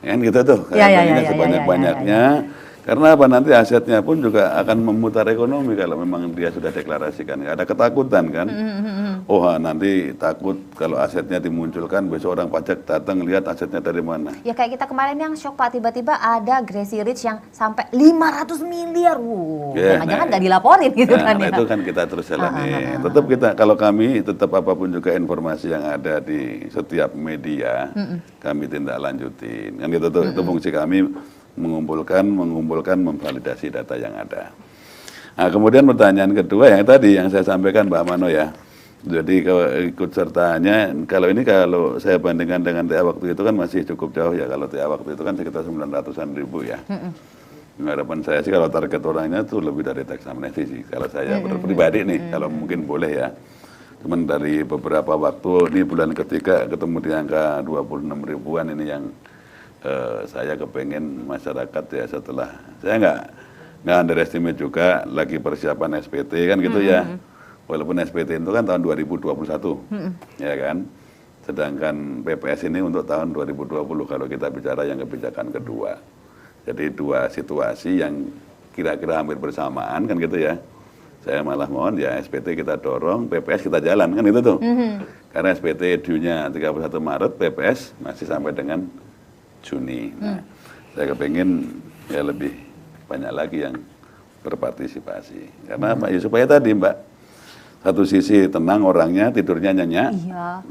Kan gitu tuh. Ya, Sebanyak-banyaknya. Karena apa, nanti asetnya pun juga akan memutar ekonomi kalau memang dia sudah deklarasikan. Nggak ada ketakutan kan. Oh nanti takut kalau asetnya dimunculkan, besok orang pajak datang lihat asetnya dari mana. Ya kayak kita kemarin yang shock Pak, tiba-tiba ada Gracie Rich yang sampai 500 miliar. Jangan-jangan nggak dilaporin gitu kan ya. Itu kan kita terus jalani. Tetap kita, kalau kami tetap apapun juga informasi yang ada di setiap media, kami tindak lanjutin. Kan gitu tuh, itu fungsi kami mengumpulkan, memvalidasi data yang ada. Nah, kemudian pertanyaan kedua yang tadi yang saya sampaikan Mbak Mano ya. Jadi ikut sertanya, kalau saya bandingkan dengan TA waktu itu kan masih cukup jauh ya. Kalau TA waktu itu kan sekitar 900-an ribu ya. Harapan saya sih kalau target orangnya tuh lebih dari tax amnesty sih. Kalau saya pribadi nih, kalau mungkin boleh ya. Cuman dari beberapa waktu, ini bulan ketiga ketemu di angka 26 ribuan ini yang saya kepengen masyarakat ya setelah, saya nggak underestimate juga lagi persiapan SPT kan gitu ya. Walaupun SPT itu kan tahun 2021, ya kan. Sedangkan PPS ini untuk tahun 2020 kalau kita bicara yang kebijakan kedua. Jadi dua situasi yang kira-kira hampir bersamaan kan gitu ya. Saya malah mohon ya SPT kita dorong, PPS kita jalan kan itu tuh. Karena SPT due-nya 31 Maret, PPS masih sampai dengan Juni. Nah, saya kepengen ya lebih banyak lagi yang berpartisipasi. Karena apa? Ya supaya tadi Mbak, satu sisi tenang orangnya, tidurnya nyenyak,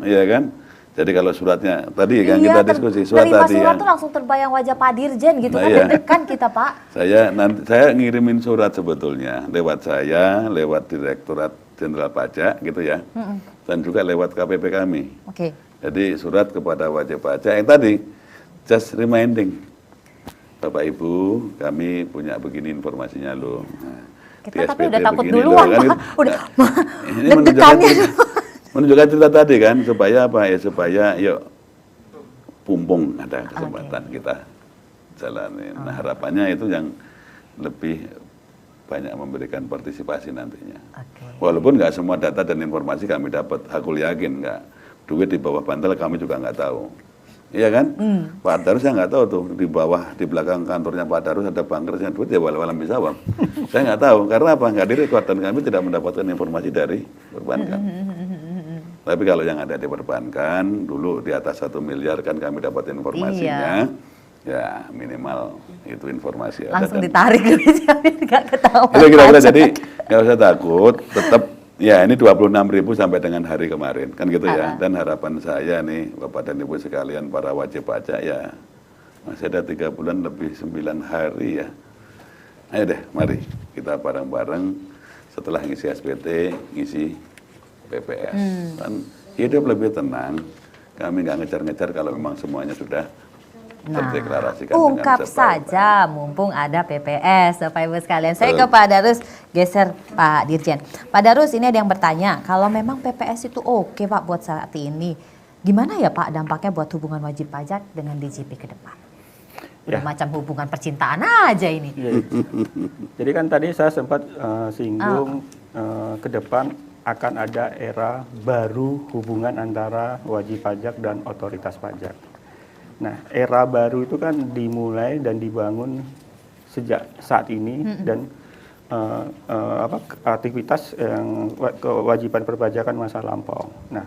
iya kan? Jadi kalau suratnya tadi kan kita diskusi surat tadi surat tuh langsung terbayang wajah Pak Dirjen gitu kan, deg-degan kita Pak. Saya ngirimin surat sebetulnya lewat Direktorat Jenderal Pajak gitu ya, dan juga lewat KPP kami. Jadi surat kepada wajib pajak yang tadi. Just reminding, Bapak Ibu, kami punya begini informasinya loh. Nah, kita tapi udah takut duluan, kan, gitu. Udah ini menunjukkan cerita tadi kan, supaya apa ya, supaya yuk pumpung ada kesempatan kita jalanin. Nah harapannya itu yang lebih banyak memberikan partisipasi nantinya. Walaupun nggak semua data dan informasi kami dapat, aku yakin nggak. Duit di bawah bantal kami juga nggak tahu. Iya kan? Pak Darus saya nggak tahu tuh di bawah, di belakang kantornya Pak Darus ada banker yang duit ya walau bisa Bang. Saya nggak tahu karena apa? Nggak direkod dan kami tidak mendapatkan informasi dari perbankan. Tapi kalau yang ada di perbankan dulu di atas 1 miliar kan kami dapat informasinya. Ya minimal itu informasi. Langsung ditarik nggak ketahuan. Kira-kira jadi nggak usah takut, tetap. Ya ini 26.000 sampai dengan hari kemarin kan gitu ya. Dan harapan saya nih Bapak dan Ibu sekalian para wajib pajak ya masih ada 3 bulan lebih 9 hari ya. Ayo deh mari kita bareng-bareng setelah ngisi SPT, ngisi PPS. Kan hidup lebih tenang. Kami nggak ngejar-ngejar kalau memang semuanya sudah terdeklarasikan. Ungkap dengan sebaik-baik. saja mumpung ada PPS, Bapak Ibu sekalian. Saya ke Pak Darus, geser Pak Dirjen. Pak Darus, ini ada yang bertanya, kalau memang PPS itu oke Pak buat saat ini, gimana ya Pak dampaknya buat hubungan wajib pajak dengan DJP ke depan? Udah macam hubungan percintaan aja ini. Ya. Jadi kan tadi saya sempat singgung ke depan akan ada era baru hubungan antara wajib pajak dan otoritas pajak. Nah, era baru itu kan dimulai dan dibangun sejak saat ini dan aktivitas yang kewajiban perpajakan masa lampau. Nah,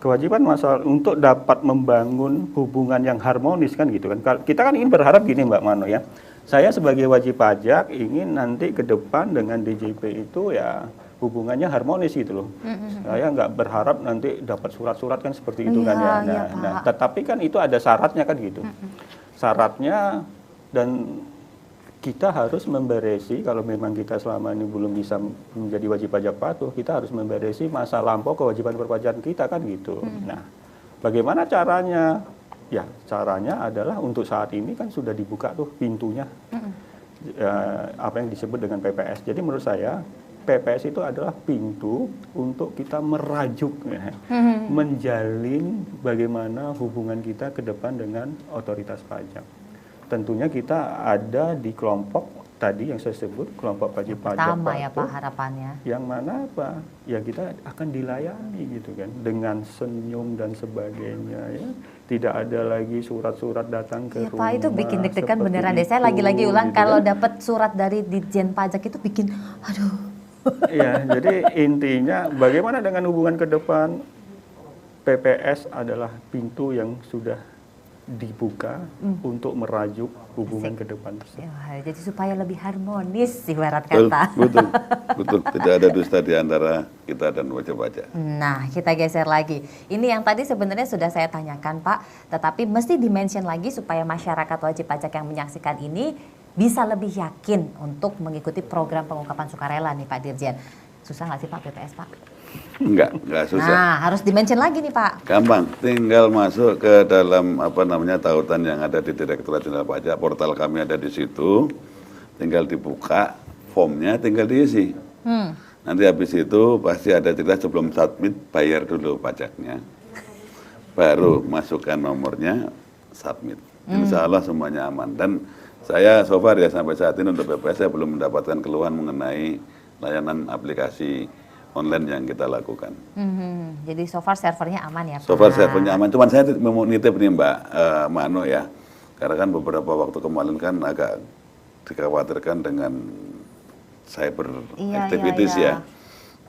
kewajiban masa untuk dapat membangun hubungan yang harmonis kan gitu kan. Kita kan ingin berharap gini Mbak Mano ya. Saya sebagai wajib pajak ingin nanti ke depan dengan DJP itu ya hubungannya harmonis gitu loh. Saya nggak berharap nanti dapat surat-surat kan seperti itu kan ya. Nah, tetapi kan itu ada syaratnya kan gitu. Syaratnya dan kita harus memberesi kalau memang kita selama ini belum bisa menjadi wajib pajak patuh, kita harus memberesi masa lampau kewajiban perpajakan kita kan gitu. Nah, bagaimana caranya? Ya, caranya adalah untuk saat ini kan sudah dibuka tuh pintunya. Apa yang disebut dengan PPS. Jadi menurut saya PPS itu adalah pintu untuk kita merajuk ya, menjalin bagaimana hubungan kita ke depan dengan otoritas pajak. Tentunya kita ada di kelompok tadi yang saya sebut, kelompok wajib pajak Pertama ya patuh, Pak harapannya. yang mana apa? Ya kita akan dilayani gitu kan, dengan senyum dan sebagainya ya. Tidak ada lagi surat-surat datang ke Ya rumah. Pak, itu bikin deg-degan seperti beneran deh. Saya itu, lagi-lagi ulang, gitu kalau kan. dapat surat dari Ditjen Pajak itu bikin, aduh. Ya, jadi intinya bagaimana dengan hubungan ke depan, PPS adalah pintu yang sudah dibuka untuk merajuk hubungan ke depan tersebut. Ya, jadi supaya lebih harmonis ibarat Betul, kata. betul. Tidak ada dusta di antara kita dan wajib pajak. Nah, kita geser lagi. Ini yang tadi sebenarnya sudah saya tanyakan Pak, tetapi mesti dimention lagi supaya masyarakat wajib pajak yang menyaksikan ini bisa lebih yakin untuk mengikuti program pengungkapan sukarela nih Pak Dirjen. Susah nggak sih Pak PPS Pak? Enggak susah. Nah, harus dimention lagi nih Pak. Gampang, tinggal masuk ke dalam tautan yang ada di Direktorat Jenderal Pajak, portal kami ada di situ. Tinggal dibuka formnya, tinggal diisi. Nanti habis itu pasti ada cerita sebelum submit, bayar dulu pajaknya. Baru masukkan nomornya, submit. Insya Allah semuanya aman. Dan saya so far ya sampai saat ini untuk PPS saya belum mendapatkan keluhan mengenai layanan aplikasi online yang kita lakukan. Jadi so far servernya aman ya Pak? So far servernya aman, cuman saya mau nitip nih Mbak Mano ya. Karena kan beberapa waktu kemarin kan agak dikhawatirkan dengan cyber activities ya.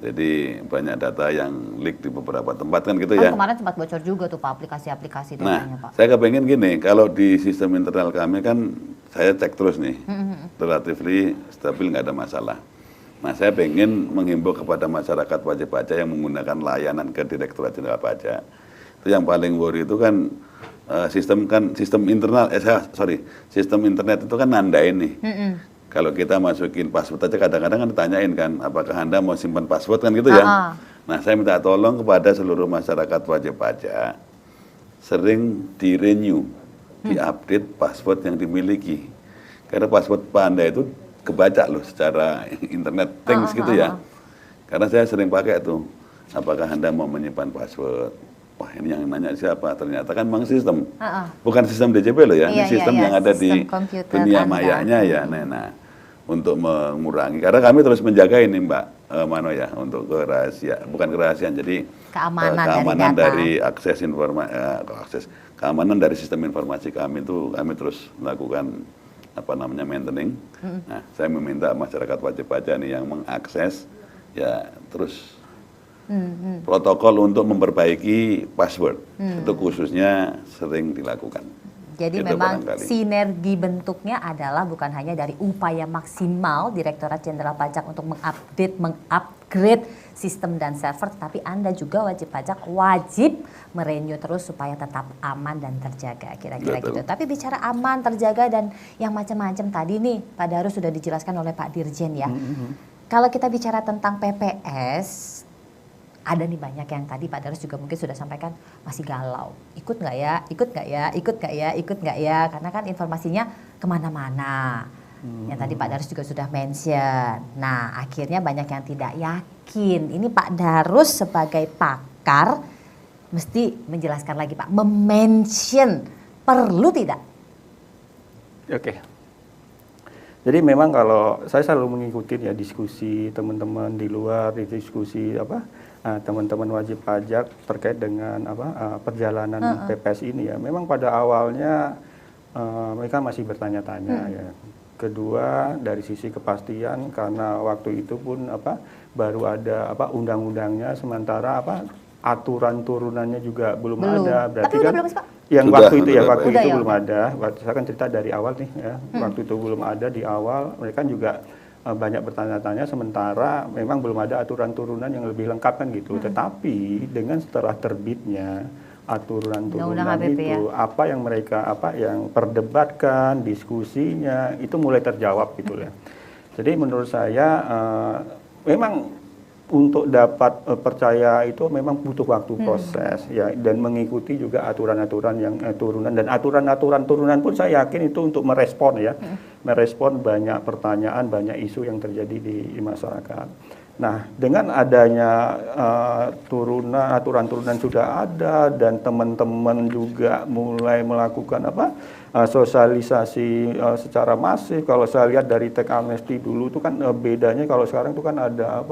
Jadi banyak data yang leak di beberapa tempat kan gitu ya. Kemarin sempat bocor juga tuh Pak aplikasi-aplikasi datanya Pak. Saya kepengen gini, kalau di sistem internal kami kan saya cek terus nih, relatively stabil nggak ada masalah. Nah, saya pengen menghimbau kepada masyarakat wajib pajak yang menggunakan layanan ke Direktorat Jenderal Pajak. Itu yang paling worry itu kan sistem internet itu kan nandain nih. Kalau kita masukin password aja kadang-kadang kan ditanyain kan, apakah Anda mau simpan password kan gitu ya. Nah, saya minta tolong kepada seluruh masyarakat wajib pajak sering di-renew, di-update password yang dimiliki. Karena password Anda itu kebaca loh secara internet things gitu ya. Karena saya sering pakai tuh, apakah Anda mau menyimpan password? Wah, ini yang nanya siapa? Ternyata kan memang sistem. Bukan sistem DJP loh ya, ini sistem yang ada di dunia mayanya ya. Nah, untuk mengurangi, karena kami terus menjaga ini Mbak Mano ya, untuk bukan kerahasiaan, jadi keamanan dari akses informasi, keamanan dari sistem informasi kami itu kami terus melakukan maintaining. Nah, saya meminta masyarakat wajib pajak nih yang mengakses ya terus protokol untuk memperbaiki password itu khususnya sering dilakukan. Jadi itu memang barangkali. sinergi bentuknya adalah bukan hanya dari upaya maksimal Direktorat Jenderal Pajak untuk mengupdate, mengupgrade sistem dan server, tetapi Anda juga wajib pajak wajib merenew terus supaya tetap aman dan terjaga, kira-kira gitu. Tapi bicara aman, terjaga dan yang macam-macam tadi nih Pak Darus sudah dijelaskan oleh Pak Dirjen ya. Kalau kita bicara tentang PPS, ada nih banyak yang tadi Pak Darus juga mungkin sudah sampaikan masih galau. Ikut nggak ya, ikut nggak ya, ikut nggak ya, ikut nggak ya. Karena kan informasinya kemana-mana. Yang tadi Pak Darus juga sudah mention. Nah akhirnya banyak yang tidak yakin. Ini Pak Darus sebagai pakar mesti menjelaskan lagi Pak. Memention perlu tidak? Oke. Jadi memang kalau saya selalu mengikuti ya diskusi teman-teman di luar, diskusi teman-teman wajib pajak terkait dengan perjalanan PPS ini ya. Memang pada awalnya mereka masih bertanya-tanya ya. Kedua dari sisi kepastian karena waktu itu pun baru ada undang-undangnya, sementara aturan turunannya juga belum ada. Berarti tapi kan belum, Pak? yang Sudah, waktu itu Udah ya? belum ada. Saya kan cerita dari awal nih ya. Waktu itu belum ada di awal, mereka juga banyak bertanya-tanya, sementara memang belum ada aturan turunan yang lebih lengkap kan gitu. Tetapi dengan setelah terbitnya aturan turunan itu, apa yang mereka yang perdebatkan, diskusinya itu mulai terjawab gitu ya. Jadi menurut saya memang untuk dapat percaya itu memang butuh waktu proses ya, dan mengikuti juga aturan-aturan yang turunan, dan aturan-aturan turunan pun saya yakin itu untuk merespon ya, merespon banyak pertanyaan, banyak isu yang terjadi di masyarakat. Nah dengan adanya aturan turunan sudah ada dan teman-teman juga mulai melakukan sosialisasi secara masif. Kalau saya lihat dari teks amnesti dulu itu kan bedanya, kalau sekarang itu kan ada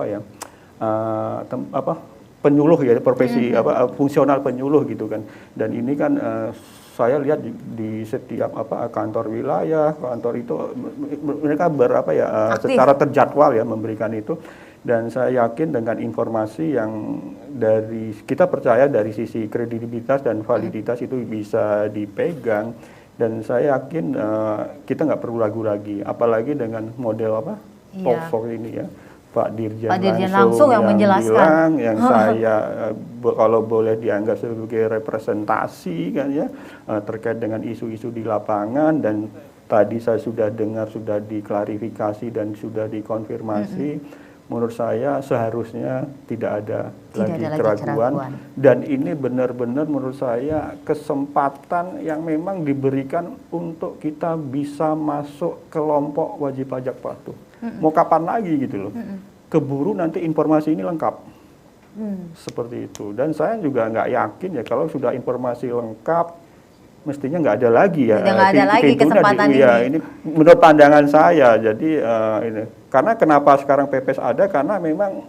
penyuluh ya, profesi fungsional penyuluh gitu kan, dan ini kan saya lihat di setiap kantor wilayah, kantor itu mereka secara terjadwal ya memberikan itu, dan saya yakin dengan informasi yang dari kita percaya dari sisi kredibilitas dan validitas itu bisa dipegang, dan saya yakin kita nggak perlu ragu lagi, apalagi dengan model talk ini ya. Pak Dirjen langsung yang menjelaskan, bilang, yang saya kalau boleh dianggap sebagai representasi kan ya, terkait dengan isu-isu di lapangan, dan tadi saya sudah dengar sudah diklarifikasi dan sudah dikonfirmasi. Menurut saya seharusnya tidak ada lagi keraguan, dan ini benar-benar menurut saya kesempatan yang memang diberikan untuk kita bisa masuk kelompok wajib pajak patuh. Mau kapan lagi gitu loh, keburu nanti informasi ini lengkap, seperti itu. Dan saya juga nggak yakin ya kalau sudah informasi lengkap mestinya nggak ada lagi ya, nggak ada lagi kesempatan ini. Ya, ini menurut pandangan saya. Jadi ini karena kenapa sekarang PPS ada, karena memang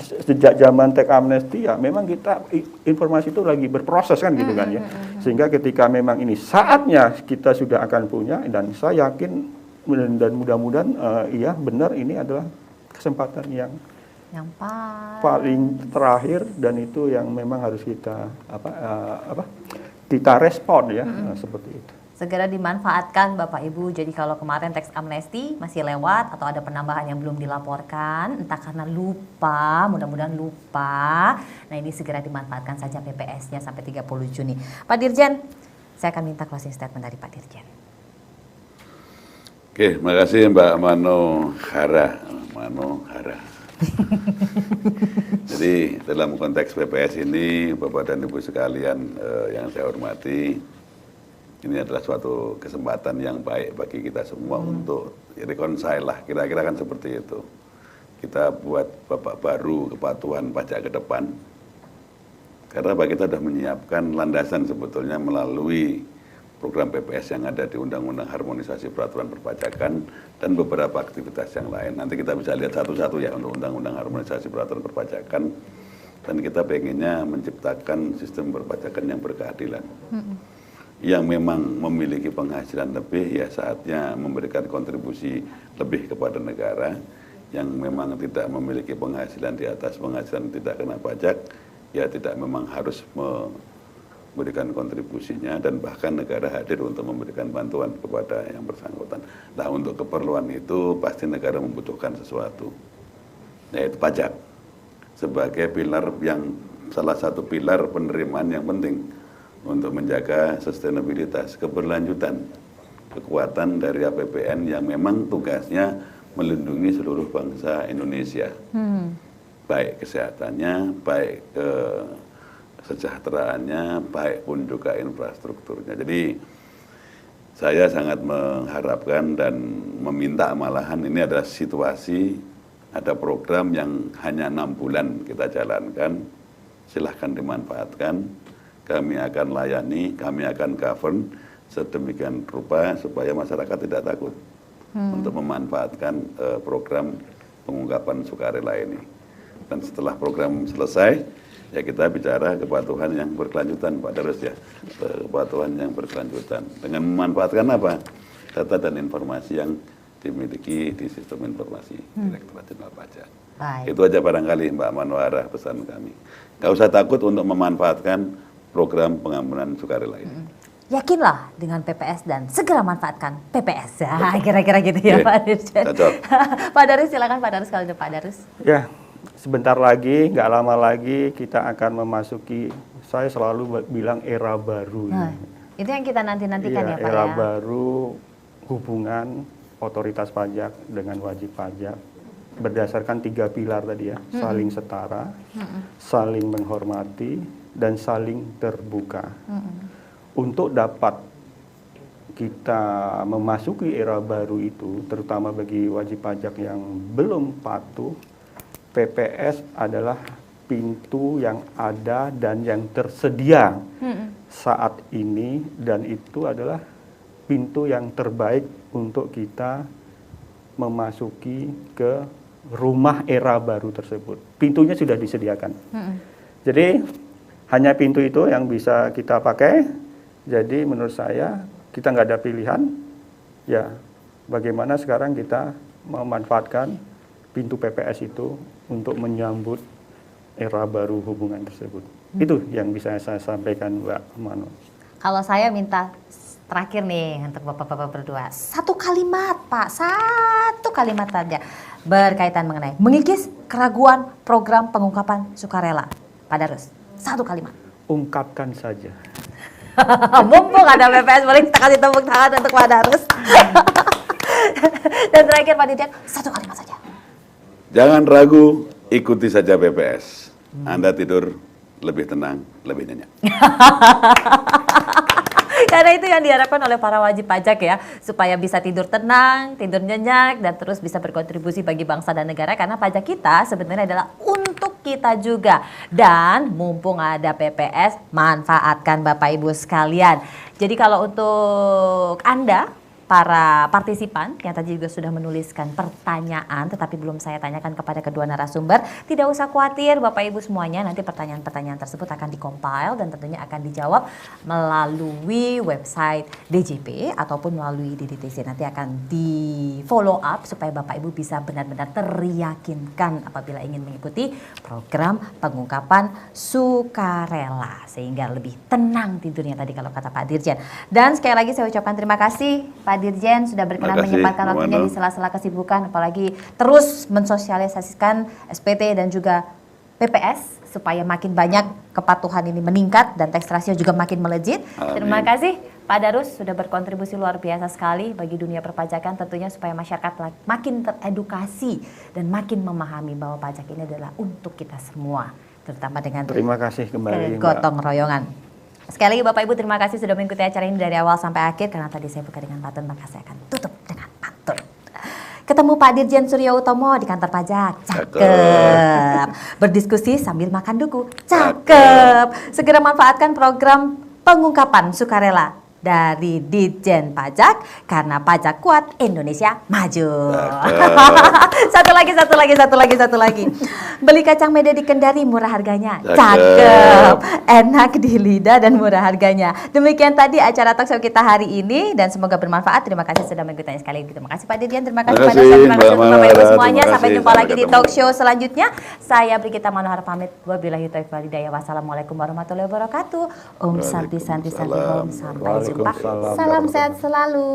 sejak zaman teks amnesti ya memang kita informasi itu lagi berproses kan gitu kan ya, sehingga ketika memang ini saatnya kita sudah akan punya, dan saya yakin dan mudah-mudahan iya benar ini adalah kesempatan yang paling terakhir, dan itu yang memang harus kita kita respon ya, seperti itu. Segera dimanfaatkan Bapak Ibu. Jadi kalau kemarin teks amnesti masih lewat atau ada penambahan yang belum dilaporkan, entah karena lupa, mudah-mudahan lupa. Nah ini segera dimanfaatkan saja PPS-nya sampai 30 Juni. Pak Dirjen, saya akan minta closing statement dari Pak Dirjen. Oke, makasih Mbak Mano Hara. Jadi dalam konteks PPS ini, Bapak dan Ibu sekalian yang saya hormati, ini adalah suatu kesempatan yang baik bagi kita semua untuk reconcile lah, kira-kira kan seperti itu. Kita buat babak baru kepatuhan pajak ke depan, karena kita sudah menyiapkan landasan sebetulnya melalui program PPS yang ada di Undang-Undang Harmonisasi Peraturan Perpajakan dan beberapa aktivitas yang lain. Nanti kita bisa lihat satu-satu ya untuk Undang-Undang Harmonisasi Peraturan Perpajakan, dan kita pengennya menciptakan sistem perpajakan yang berkeadilan. Yang memang memiliki penghasilan lebih ya saatnya memberikan kontribusi lebih kepada negara. Yang memang tidak memiliki penghasilan di atas penghasilan tidak kena pajak ya tidak memang harus memberikan kontribusinya, dan bahkan negara hadir untuk memberikan bantuan kepada yang bersangkutan. Nah untuk keperluan itu pasti negara membutuhkan sesuatu, yaitu pajak sebagai pilar yang salah satu pilar penerimaan yang penting untuk menjaga sustainabilitas, keberlanjutan, kekuatan dari APBN yang memang tugasnya melindungi seluruh bangsa Indonesia. baik kesehatannya, baik kesejahteraannya, baik pun juga infrastrukturnya. Jadi saya sangat mengharapkan dan meminta, malahan ini adalah situasi, ada program yang hanya 6 bulan kita jalankan, silahkan dimanfaatkan, kami akan layani, kami akan govern sedemikian rupa supaya masyarakat tidak takut untuk memanfaatkan program pengungkapan sukarela ini. Dan setelah program selesai, ya kita bicara kepatuhan yang berkelanjutan, Pak Darus ya, kepatuhan yang berkelanjutan. Dengan memanfaatkan apa? Data dan informasi yang dimiliki di sistem informasi Direktorat Jenderal Pajak. Baik. Itu aja barangkali Mbak Manwarah pesan kami. Gak usah takut untuk memanfaatkan program pengampunan sukarela ini. Yakinlah dengan PPS dan segera manfaatkan PPS. Ya, kira-kira gitu ya Pak Dirjen. Pak Darus, silakan Pak Darus, kalau ada Pak Darus. Ya, sebentar lagi, nggak lama lagi kita akan memasuki, saya selalu bilang era baru. Nah, itu yang kita nanti-nantikan ya Pak era ya. baru hubungan otoritas pajak dengan wajib pajak berdasarkan 3 pilar tadi ya, saling setara, saling menghormati, dan saling terbuka. Untuk dapat kita memasuki era baru itu, terutama bagi wajib pajak yang belum patuh, PPS adalah pintu yang ada dan yang tersedia saat ini, dan itu adalah pintu yang terbaik untuk kita memasuki ke rumah era baru tersebut. Pintunya sudah disediakan. Jadi hanya pintu itu yang bisa kita pakai. Jadi menurut saya kita nggak ada pilihan. Ya, bagaimana sekarang kita memanfaatkan pintu PPS itu untuk menyambut era baru hubungan tersebut. Itu yang bisa saya sampaikan, Mbak Mano. Kalau saya minta terakhir nih untuk Bapak-Bapak berdua, 1 kalimat Pak, 1 kalimat saja berkaitan mengenai mengikis keraguan program pengungkapan sukarela. Pak Darus, 1 kalimat. Ungkapkan saja. Mumpung ada PPS, boleh kita kasih tepuk tangan untuk Pak Darus. Dan terakhir Pak Dirjen, 1 kalimat saja. Jangan ragu, ikuti saja PPS. Anda tidur lebih tenang, lebih nyenyak. Karena itu yang diharapkan oleh para wajib pajak ya, supaya bisa tidur tenang, tidur nyenyak, dan terus bisa berkontribusi bagi bangsa dan negara, karena pajak kita sebenarnya adalah untuk kita juga. Dan mumpung ada PPS, manfaatkan Bapak Ibu sekalian. Jadi kalau untuk Anda, para partisipan yang tadi juga sudah menuliskan pertanyaan tetapi belum saya tanyakan kepada kedua narasumber, tidak usah khawatir Bapak Ibu semuanya, nanti pertanyaan-pertanyaan tersebut akan dikompil dan tentunya akan dijawab melalui website DJP ataupun melalui DDTC. Nanti akan di follow up supaya Bapak Ibu bisa benar-benar teryakinkan apabila ingin mengikuti program pengungkapan sukarela sehingga lebih tenang tidurnya tadi kalau kata Pak Dirjen. Dan sekali lagi saya ucapkan terima kasih Pak Dirjen sudah berkenan menyempatkan waktunya di sela-sela kesibukan, apalagi terus mensosialisasikan SPT dan juga PPS supaya makin banyak kepatuhan ini meningkat dan tax ratio juga makin melejit. Amin. Terima kasih Pak Darus sudah berkontribusi luar biasa sekali bagi dunia perpajakan, tentunya supaya masyarakat makin teredukasi dan makin memahami bahwa pajak ini adalah untuk kita semua, terutama dengan Terima kasih kembali, Mbak. gotong royongan. Sekali lagi Bapak Ibu terima kasih sudah mengikuti acara ini dari awal sampai akhir, karena tadi saya buka dengan pantun maka saya akan tutup dengan pantun. Ketemu Pak Dirjen Suryo Utomo di kantor pajak, cakep. Berdiskusi sambil makan duku, cakep. Segera manfaatkan program pengungkapan sukarela dari Ditjen Pajak, karena pajak kuat Indonesia maju. Satu lagi. Beli kacang mede di Kendari, murah harganya. Cakep. Enak di lidah dan murah harganya. Demikian tadi acara talk show kita hari ini dan semoga bermanfaat. Terima kasih sudah mengikutinya sekali. Terima kasih Pak Dirjen, terima kasih Pak Darus, terima kasih Bapak Ibu semuanya. Sampai jumpa lagi di talk show selanjutnya. Saya Brigita Manohara pamit. Wabillahi taufiq wal hidayah. Wassalamualaikum warahmatullahi wabarakatuh. Om Santi Santi Santi Om. Sampai jumpa. Waalaikumsalam. Salam sehat selalu.